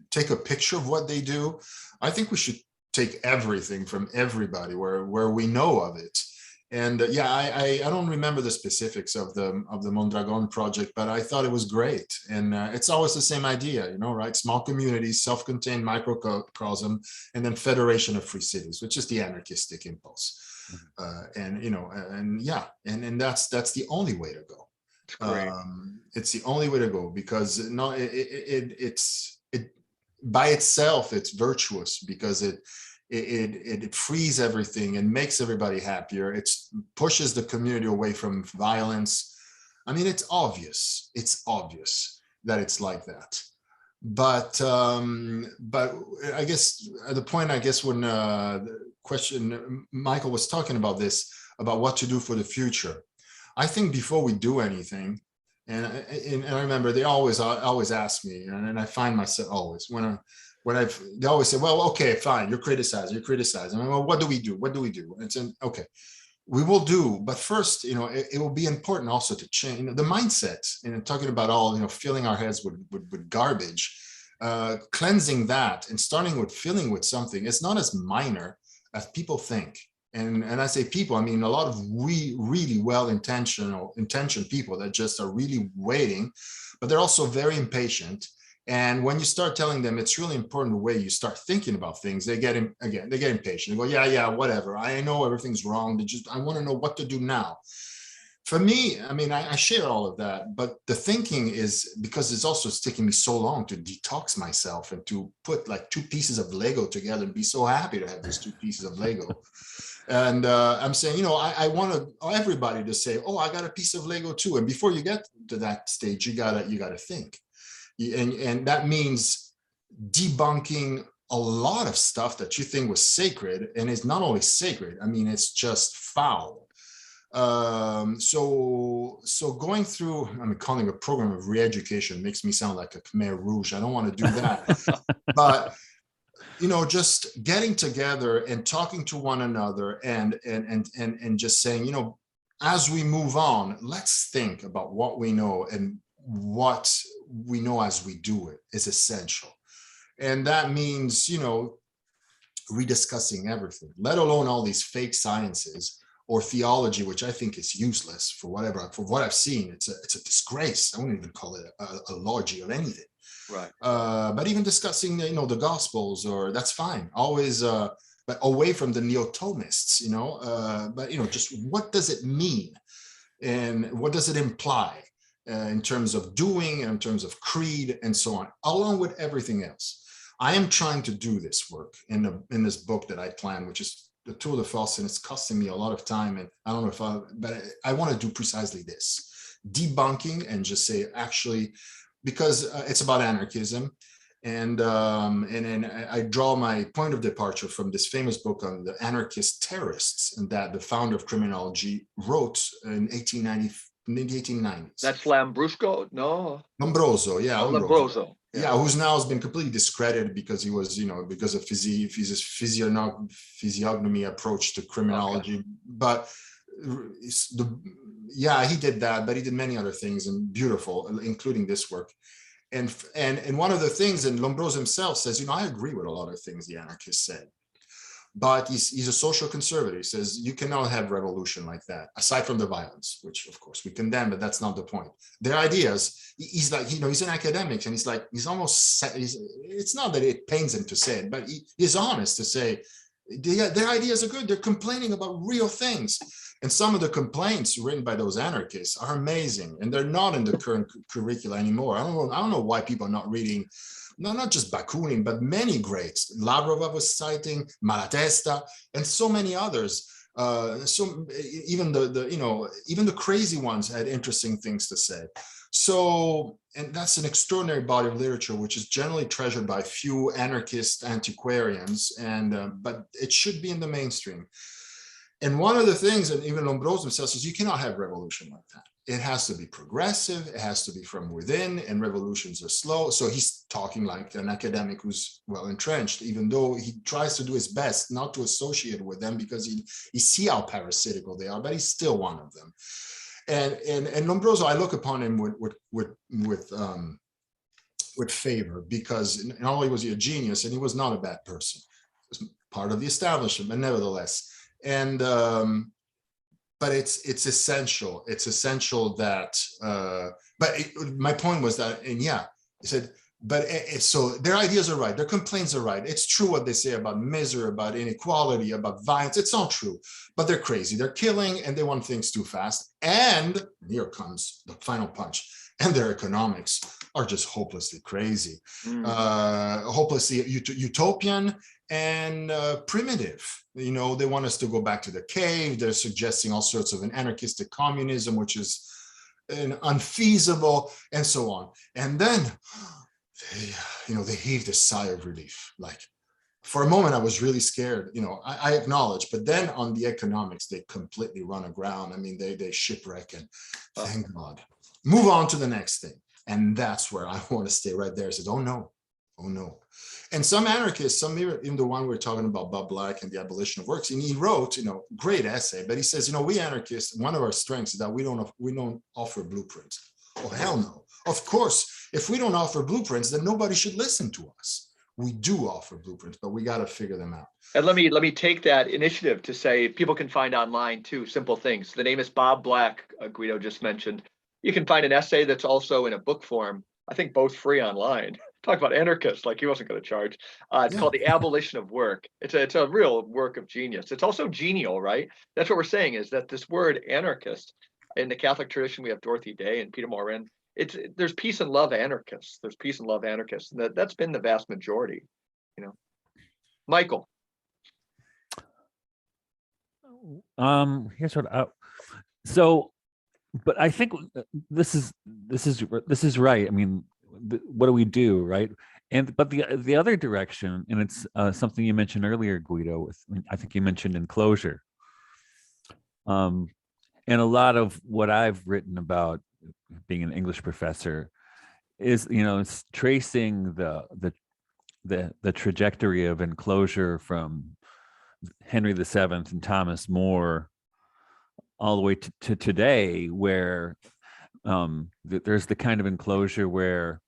take a picture of what they do. I think we should take everything from everybody where we know of it. And yeah, I don't remember the specifics of the Mondragon project, but I thought it was great. And it's always the same idea, you know, right? Small communities, self-contained microcosm, and then federation of free cities, which is the anarchistic impulse. And you know, and yeah, and that's the only way to go. It's the only way to go, because it's by itself, it's virtuous, because it frees everything and makes everybody happier. It pushes the community away from violence. I mean, it's obvious that it's like that. But I guess the point, when the question Michael was talking about this, about what to do for the future, I think before we do anything, and I remember they always ask me, and I find myself always they always say, well, okay, fine, you're criticizing. And well, what do we do? And it's okay, we will do, but first, you know, it will be important also to change the mindset. And talking about all, you know, filling our heads with garbage, cleansing that and starting with filling with something. It's not as minor as people think. And I say people, I mean a lot of really well-intentioned people that just are really waiting, but they're also very impatient. And when you start telling them it's really important the way you start thinking about things, they get impatient. They go, yeah, whatever. I know everything's wrong. I want to know what to do now. For me, I mean, I share all of that, but the thinking is, because it's also taking me so long to detox myself and to put like 2 pieces of Lego together and be so happy to have these 2 pieces of Lego. And I'm saying, you know, I want everybody to say, oh, I got a piece of Lego too. And before you get to that stage, you gotta think. And that means debunking a lot of stuff that you think was sacred, and it's not only sacred, I mean, it's just foul. So going through, I mean, calling a program of re-education makes me sound like a Khmer Rouge. I don't want to do that. But you know, just getting together and talking to one another and just saying, you know, as we move on, let's think about what we know, and what we know as we do it is essential. And that means, you know, rediscussing everything, let alone all these fake sciences or theology, which I think is useless for what I've seen. It's a disgrace. I wouldn't even call it a logy or anything. Right. But even discussing, you know, the Gospels, or that's fine. Always, but away from the neo-Thomists, you know. But you know, just what does it mean, and what does it imply in terms of doing, and in terms of creed, and so on, along with everything else. I am trying to do this work in this book that I plan, which is the Tour de Force, and it's costing me a lot of time. And I don't know but I want to do precisely this, debunking, and just say, actually, because it's about anarchism. And I draw my point of departure from this famous book on the anarchist terrorists, and that the founder of criminology wrote in the 1890s. That's Lambrusco? No. Lombroso, yeah. Oh, Lombroso. Yeah, who's now has been completely discredited because he was, you know, because of his physiognomy approach to criminology. Okay. But he did that, but he did many other things, and beautiful, including this work. And one of the things, and Lombroso himself says, you know, I agree with a lot of things the anarchists said, but he's a social conservative. He says you cannot have revolution like that, aside from the violence, which of course we condemn, but that's not the point. Their ideas, he's like, you know, he's an academic, and he's like, it's not that it pains him to say it, but he's honest to say their ideas are good. They're complaining about real things. And some of the complaints written by those anarchists are amazing, and they're not in the current curricula anymore. I don't know why people are not reading, not just Bakunin, but many greats. Lavrov was citing, Malatesta, and so many others. So even even the crazy ones had interesting things to say. So, and that's an extraordinary body of literature, which is generally treasured by few anarchist antiquarians, but it should be in the mainstream. And one of the things, and even Lombroso himself says, you cannot have revolution like that. It has to be progressive. It has to be from within, and revolutions are slow. So he's talking like an academic who's well entrenched, even though he tries to do his best not to associate with them, because he see how parasitical they are, but he's still one of them. And Lombroso, I look upon him with favor, because not only was he a genius, and he was not a bad person. He was part of the establishment, but nevertheless. And but it's essential. It's essential that. My point was that, and yeah, he said. But so their ideas are right. Their complaints are right. It's true what they say about misery, about inequality, about violence. It's all true. But they're crazy. They're killing and they want things too fast. And here comes the final punch. And their economics are just hopelessly crazy, hopelessly utopian and primitive. You know, they want us to go back to the cave. They're suggesting all sorts of an anarchistic communism, which is unfeasible, and so on. And then they heaved a sigh of relief. Like, for a moment, I was really scared. I acknowledge, but then on the economics, they completely run aground. I mean, they shipwreck, and thank God. Move on to the next thing. And that's where I want to stay right there. I said, oh no. And some anarchists, even the one we're talking about, Bob Black and the abolition of works, and he wrote, great essay, but he says, we anarchists, one of our strengths is that we don't offer blueprints. Oh, hell no. Of course, if we don't offer blueprints, then nobody should listen to us. We do offer blueprints, but we got to figure them out. And let me take that initiative to say people can find online too, simple things. The name is Bob Black, Guido just mentioned. You can find an essay that's also in a book form, I think both free online. Talk about anarchists, like he wasn't going to charge. It's called The Abolition of Work. It's a real work of genius. It's also genial, right? That's what we're saying, is that this word anarchist, in the Catholic tradition, we have Dorothy Day and Peter Morin. There's peace and love anarchists. There's peace and love anarchists. And that's been the vast majority, Michael. Here's what but I think this is right. I mean, what do we do, right? But the other direction, and it's something you mentioned earlier, Guido. I think you mentioned enclosure. And a lot of what I've written about being an English professor is, it's tracing the trajectory of enclosure from Henry VII and Thomas More all the way to today, where there's the kind of enclosure where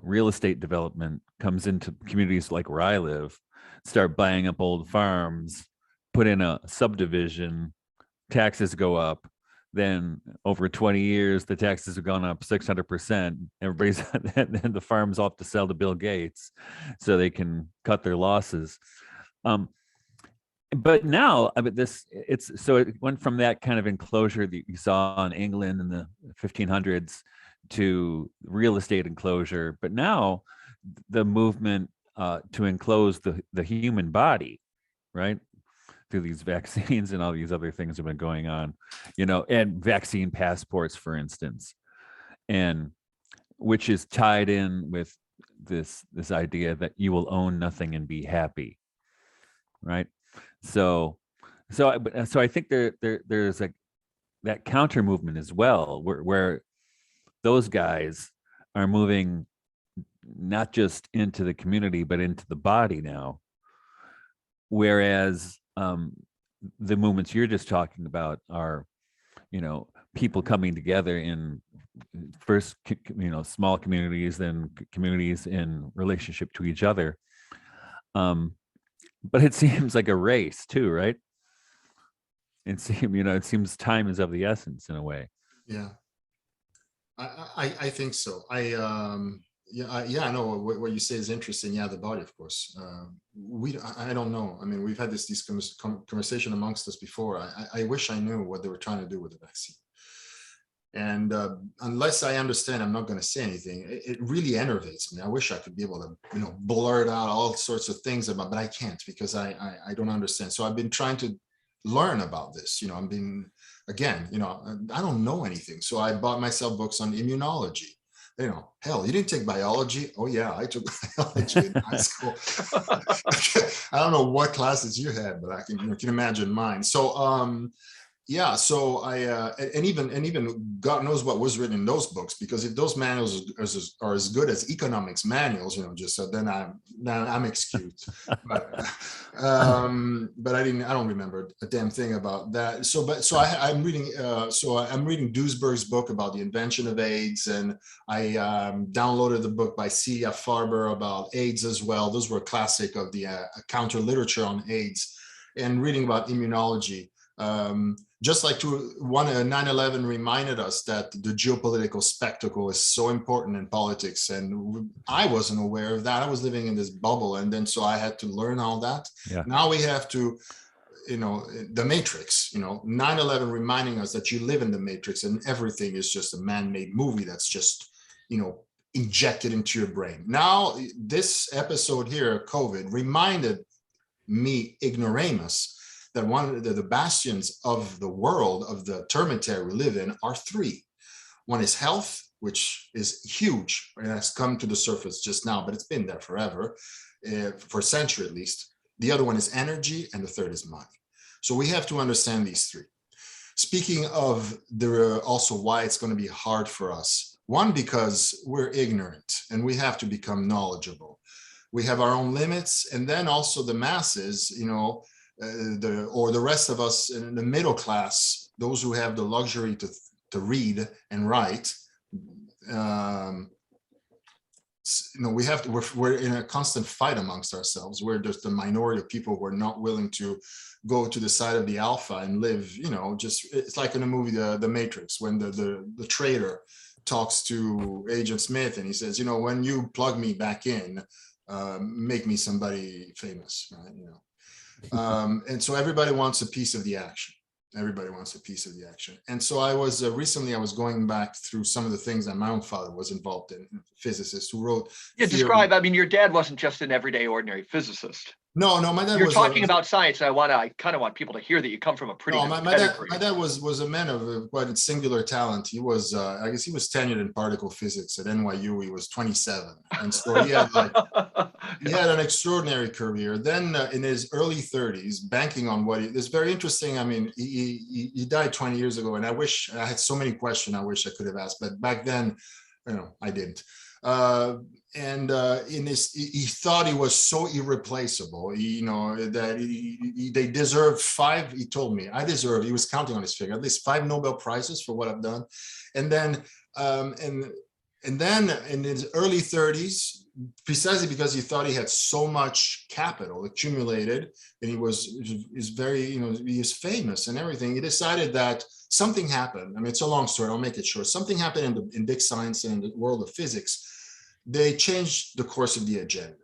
real estate development comes into communities like where I live, start buying up old farms, put in a subdivision, taxes go up. Then over 20 years, the taxes have gone up 600%. Everybody's and the farms off to sell to Bill Gates so they can cut their losses. But now, it went from that kind of enclosure that you saw in England in the 1500s to real estate enclosure. But now the movement to enclose the human body, right? Through these vaccines and all these other things have been going on, and vaccine passports, for instance, and which is tied in with this idea that you will own nothing and be happy, right? So I think there's like that counter movement as well, where those guys are moving not just into the community but into the body now, whereas the movements you're just talking about are, people coming together in first, small communities, then communities in relationship to each other. But it seems like a race too, right? It seems time is of the essence in a way. Yeah, I think so. I know what you say is interesting. Yeah, the body, of course. I don't know. I mean, we've had this conversation amongst us before. I wish I knew what they were trying to do with the vaccine. And unless I understand, I'm not going to say anything. It really enervates me. I wish I could be able to, blurt out all sorts of things about, but I can't because I don't understand. So I've been trying to learn about this. I'm being, again, I don't know anything. So I bought myself books on immunology. Hell, you didn't take biology? Oh yeah, I took biology in high school. I don't know what classes you had, but I can imagine mine. So Yeah, so and even God knows what was written in those books, because if those manuals are as good as economics manuals, just so then I'm excused. But I don't remember a damn thing about that. I'm reading Duesberg's book about the invention of AIDS, and I downloaded the book by C.F. Farber about AIDS as well. Those were classic of the counter literature on AIDS, and reading about immunology. Just like 9/11 reminded us that the geopolitical spectacle is so important in politics, and I wasn't aware of that. I was living in this bubble, and then so I had to learn all that. Yeah. Now we have to, the Matrix. 9/11 reminding us that you live in the Matrix, and everything is just a man-made movie that's just injected into your brain. Now this episode here, COVID, reminded me, ignoramus, that one of the bastions of the world, of the termitary we live in, are three. One is health, which is huge and has come to the surface just now, but it's been there forever, for a century at least. The other one is energy, and the third is money. So we have to understand these three. Speaking of also why it's going to be hard for us. One, because we're ignorant and we have to become knowledgeable. We have our own limits, and then also the masses, the rest of us in the middle class, those who have the luxury to read and write, we're in a constant fight amongst ourselves. We're just the minority of people who are not willing to go to the side of the alpha and live, it's like in the movie The Matrix, when the traitor talks to Agent Smith and he says, when you plug me back in, make me somebody famous, right? And so everybody wants a piece of the action. Everybody wants a piece of the action. And so I was recently going back through some of the things that my own father was involved in, physicist who wrote. Yeah, describe. Your dad wasn't just an everyday ordinary physicist. No, my dad You're talking about science, and I kind of want people to hear that you come from a pretty. No, my dad was a man of quite singular talent. He was, I guess, he was tenured in particle physics at NYU. He was 27, and so he had an extraordinary career. Then in his early 30s, banking on it's very interesting. He died 20 years ago, and I wish I had so many questions I wish I could have asked, but back then, I didn't. He thought he was so irreplaceable, that they deserved 5. He told me he was counting on his finger, at least 5 Nobel Prizes for what I've done. And then in his early 30s, precisely because he thought he had so much capital accumulated, and he is famous and everything, he decided that something happened. It's a long story, I'll make it short. Something happened in big science and in the world of physics. They changed the course of the agenda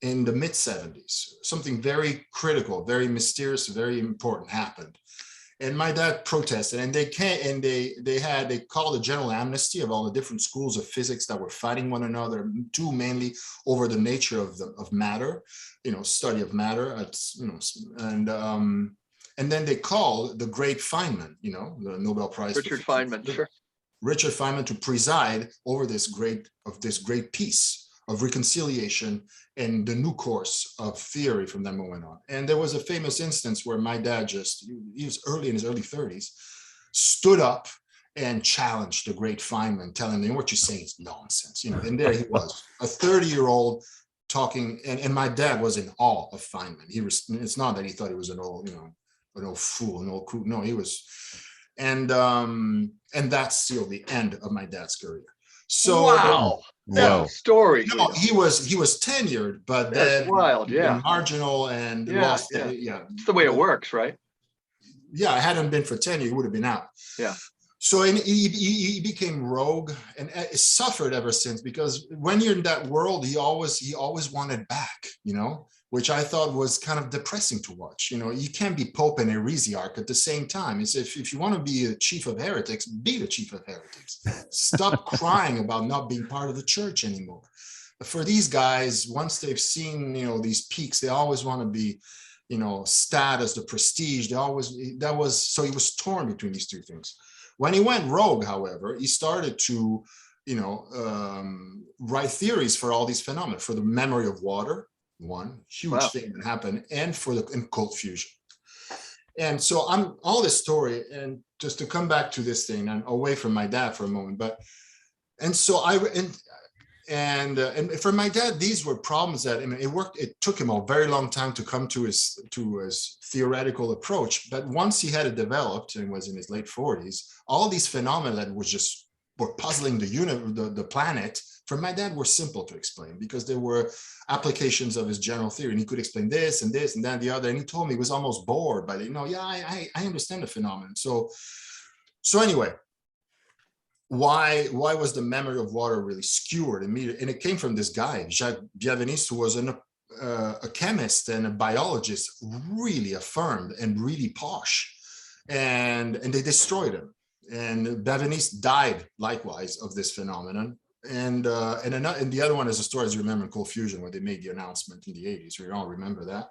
in the mid-70s. Something very critical, very mysterious, very important happened. And my dad protested, and they called a general amnesty of all the different schools of physics that were fighting one another, two mainly over the nature of matter, study of matter, and then they called the great Feynman, the Nobel Prize. Richard Feynman, sure. Richard Feynman to preside over this great piece of reconciliation and the new course of theory from that moment on. And there was a famous instance where my dad he was in his early 30s, stood up and challenged the great Feynman, telling him, what you're saying is nonsense. And there he was, a 30-year-old talking, and my dad was in awe of Feynman. It's not that he thought he was an old fool, an old crew. No, he was. And that's still the end of my dad's career. So wow, that story. He was tenured, but that's wild, marginal and lost. Yeah, it's the way it works, right? Yeah, it hadn't been for tenure, he would have been out. Yeah. So he became rogue, and it suffered ever since, because when you're in that world, he always wanted back, which I thought was kind of depressing to watch. You can't be Pope and heresiarch at the same time. It's if you want to be a chief of heretics, be the chief of heretics. Stop crying about not being part of the church anymore. For these guys, once they've seen, these peaks, they always want to be, status, the prestige. So he was torn between these two things. When he went rogue, however, he started to, write theories for all these phenomena, for the memory of water, one huge thing that happened, and for the cold fusion. And so I'm all this story, and just to come back to this thing and away from my dad for a moment, but and so and for my dad, these were problems that, I mean, it worked. It took him a very long time to come to his theoretical approach. But once he had it developed and was in his late 40s, all these phenomena that were puzzling the planet, for my dad were simple to explain, because there were applications of his general theory, and he could explain this and this and then the other. And he told me he was almost bored by it. I understand the phenomenon. So anyway, why was the memory of water really skewered immediately? And it came from this guy, Jacques Bienveniste, who was a chemist and a biologist, really affirmed and really posh, and they destroyed him. And Bienveniste died likewise of this phenomenon. And the other one is a story, as you remember, in Cold Fusion, where they made the announcement in the 80s. We all remember that.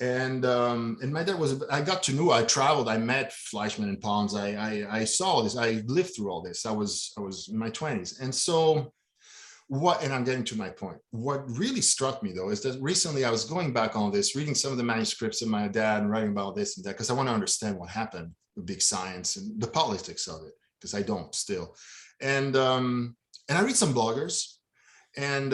And my dad I got to know, I traveled, I met Fleischmann and Pons. I saw this, I lived through all this. I was in my 20s. And so and I'm getting to my point. What really struck me, though, is that recently I was going back on this, reading some of the manuscripts of my dad and writing about this and that, because I want to understand what happened with big science and the politics of it, because I don't still. And I read some bloggers and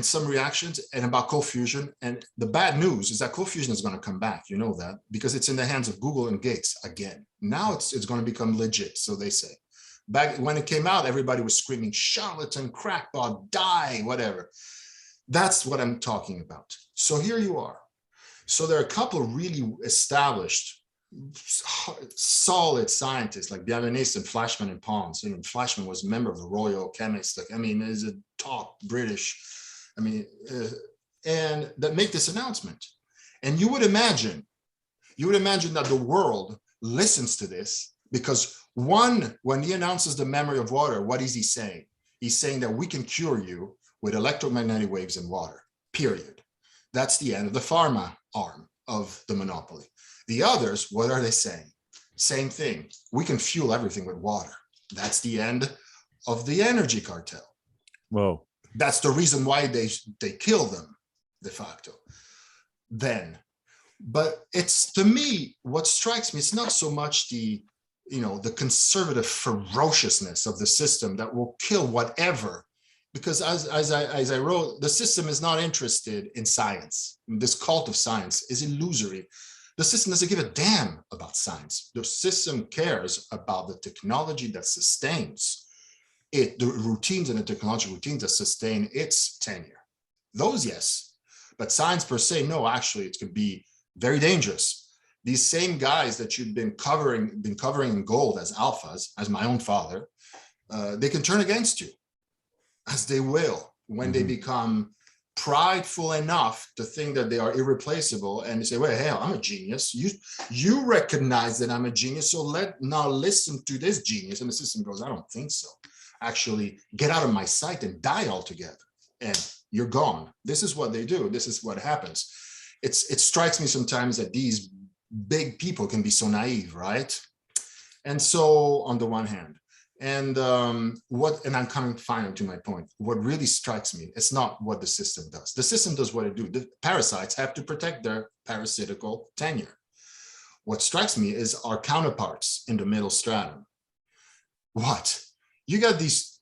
some reactions and about cold fusion. And the bad news is that cold fusion is going to come back. You know that, because it's in the hands of Google and Gates again. Now it's going to become legit, so they say. Back when it came out, everybody was screaming, charlatan, crackpot, die, whatever. That's what I'm talking about. So here you are. So there are a couple of really established, solid scientists like Bienveniste and Fleischmann and Pons. You know, Fleischmann was a member of the Royal Chemists. Like, I mean, is a top British, and that make this announcement. And you would imagine that the world listens to this, because when he announces the memory of water, what is he saying? He's saying that we can cure you with electromagnetic waves and water, period. That's the end of the pharma arm of the monopoly. The others, what are they saying? Same thing. We can fuel everything with water. That's the end of the energy cartel. Whoa. That's the reason why they kill them, de facto. Then, but it's, to me, what strikes me, it's not so much the conservative ferociousness of the system that will kill whatever, because as I wrote, the system is not interested in science. This cult of science is illusory. The system doesn't give a damn about science. The system cares about the technology that sustains it, the routines and the technological routines that sustain its tenure. Those, yes, but science per se, no, actually, it could be very dangerous. These same guys that you've been covering in gold as alphas, as my own father, they can turn against you, as they will, when they become prideful enough to think that they are irreplaceable, and they say, well, hell, I'm a genius. You recognize that I'm a genius, so now listen to this genius. And the system goes, I don't think so. Actually, get out of my sight and die altogether, and you're gone. This is what they do. This is what happens. It strikes me sometimes that these big people can be so naive, right? And so on the one hand, and I'm coming finally to my point. What really strikes me, it's not what the system does. The system does what it do. The parasites have to protect their parasitical tenure. What strikes me is our counterparts in the middle stratum. What? You got these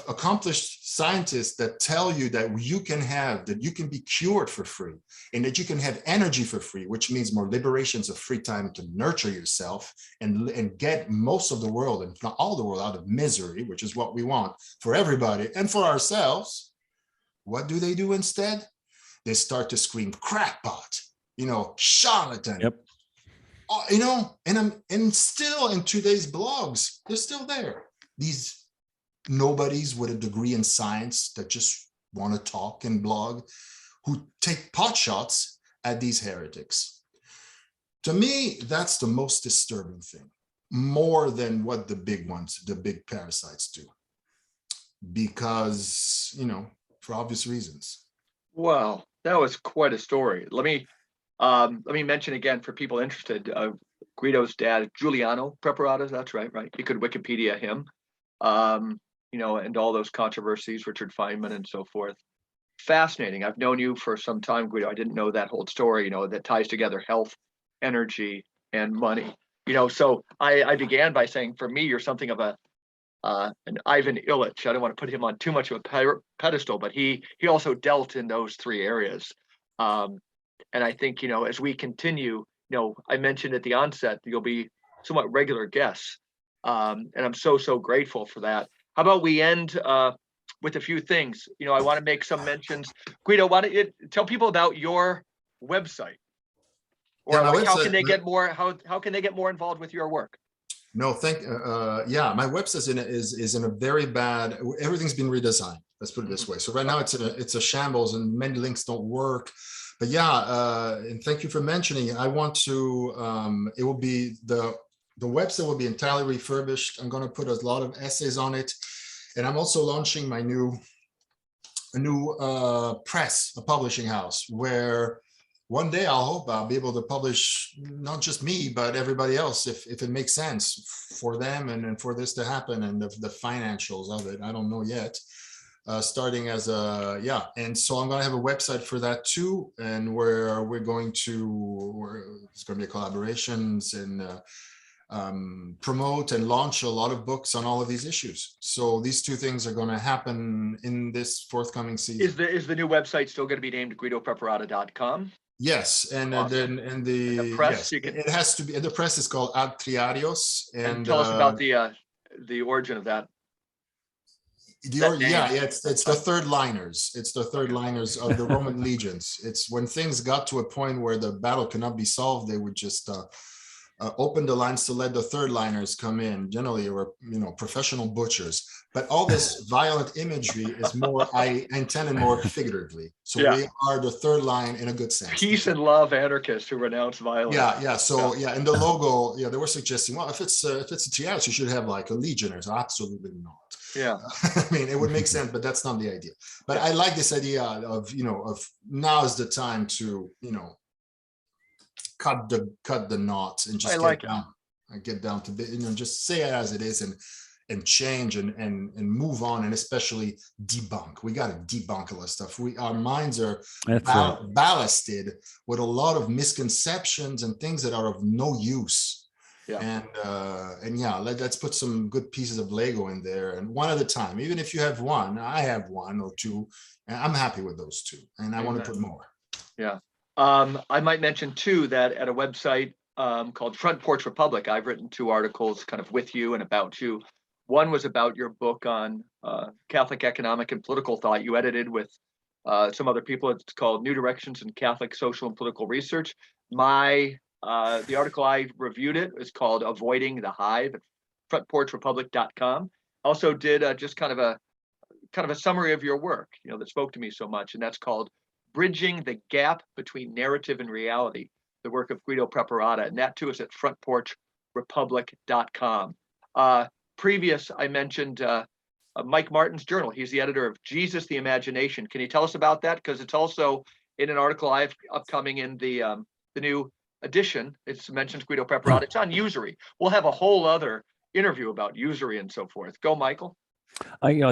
accomplished scientists that tell you that you can be cured for free, and that you can have energy for free, which means more liberations of free time to nurture yourself and get most of the world, and not all the world, out of misery, which is what we want for everybody and for ourselves. What do they do instead? They start to scream crackpot, charlatan. Yep. And still in today's blogs, they're still there. These nobodies with a degree in science that just want to talk and blog, who take pot shots at these heretics. To me, that's the most disturbing thing, more than what the big ones, the big parasites do, because, for obvious reasons. Well, that was quite a story. Let me mention again for people interested, Guido's dad, Giuliano Preparata, that's right? You could Wikipedia him. And all those controversies, Richard Feynman and so forth. Fascinating. I've known you for some time, Guido. I didn't know that whole story, that ties together health energy, and money. So I began by saying, for me, you're something of an Ivan Illich. I don't want to put him on too much of a pedestal, but he also dealt in those three areas. And I think, as we continue, I mentioned at the onset, you'll be somewhat regular guests. And I'm so grateful for that. How about we end with a few things? I want to make some mentions. Guido, why don't you tell people about your website? Or Yeah, how can they get more? How can they get more involved with your work? No, my website is in a very bad. Everything's been redesigned. Let's put it this way. So right now it's a shambles, and many links don't work. But and thank you for mentioning it. I want to. It will be the website will be entirely refurbished. I'm going to put a lot of essays on it, and I'm also launching a new press, a publishing house, where one day I'll be able to publish not just me, but everybody else, if it makes sense for them and for this to happen, and the financials of it. I don't know yet. Starting as and so I'm going to have a website for that too, and where it's going to be collaborations and promote and launch a lot of books on all of these issues. So these two things are going to happen in this forthcoming season. Is the new website still going to be named guidopreparata.com? Yes, and awesome. then the press, yes, it has to be. The press is called Ad Triarios, and tell us about the origin of that. It's the third liners. It's the third liners of the Roman legions. It's when things got to a point where the battle cannot be solved, they would just open the lines to let the third liners come in. Generally, or professional butchers. But all this violent imagery is more, I intended more figuratively. So we are the third line in a good sense. Peace and love anarchists who renounce violence. So and the logo, they were suggesting, well, if it's a triage, you should have like a legionnaires. Absolutely not. Yeah. I mean, it would make sense, but that's not the idea. But I like this idea of now is the time to, cut the knot and just get down to just say it as it is and change and move on, and especially debunk. We got to debunk a lot of stuff. Our minds are ballasted with a lot of misconceptions and things that are of no use. Let's put some good pieces of Lego in there, and one at a time. Even if you have one, I have one or two, and I'm happy with those two, and I want to put more. Yeah. I might mention too that at a website called Front Porch Republic, I've written 2 articles kind of with you and about you. One was about your book on Catholic economic and political thought. You edited with some other people. It's called New Directions in Catholic Social and Political Research. The article I reviewed it is called Avoiding the Hive at frontporchrepublic.com. Also did just kind of a summary of your work, that spoke to me so much, and that's called Bridging the Gap Between Narrative and Reality, the work of Guido Preparata, and that too is at frontporchrepublic.com. Previous, I mentioned Mike Martin's journal. He's the editor of Jesus the Imagination. Can you tell us about that? Because it's also in an article I have upcoming in the new edition. It mentions Guido Preparata. It's on usury. We'll have a whole other interview about usury and so forth. Go, Michael.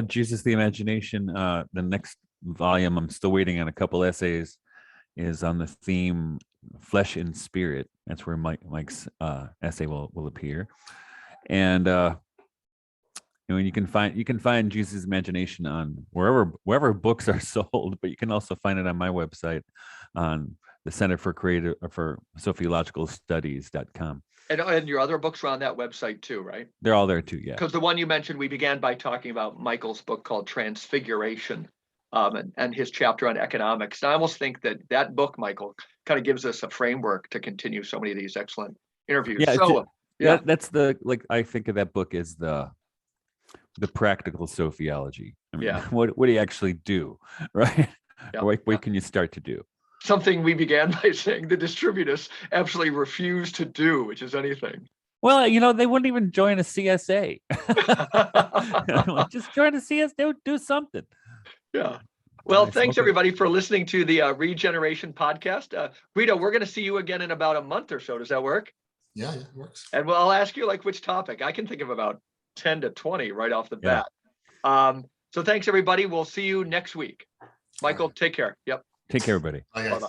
Jesus the Imagination, the next volume, I'm still waiting on a couple essays, is on the theme flesh and spirit. That's where Mike's essay will appear. And you can find Jesus' Imagination on wherever books are sold, but you can also find it on my website on the Center for Sociological Studies.com. And your other books are on that website too, right? They're all there too, yeah. Because the one you mentioned, we began by talking about Michael's book called Transfiguration, and his chapter on economics. And I almost think that book, Michael, kind of gives us a framework to continue so many of these excellent interviews. Yeah, that's I think of that book as the practical sociology. I mean, what do you actually do, right? What can you start to do? Something we began by saying the distributists absolutely refuse to do, which is anything. Well, they wouldn't even join a CSA. Just join a CSA, do something. Yeah. Well, thanks everybody for listening to the Regeneration podcast. Guido, we're going to see you again in about a month or so. Does that work? Yeah, it works. And I'll ask you which topic. I can think of about 10 to 20 right off the bat. So thanks everybody. We'll see you next week. Michael, take care. Yep. Take care, everybody. Bye-bye.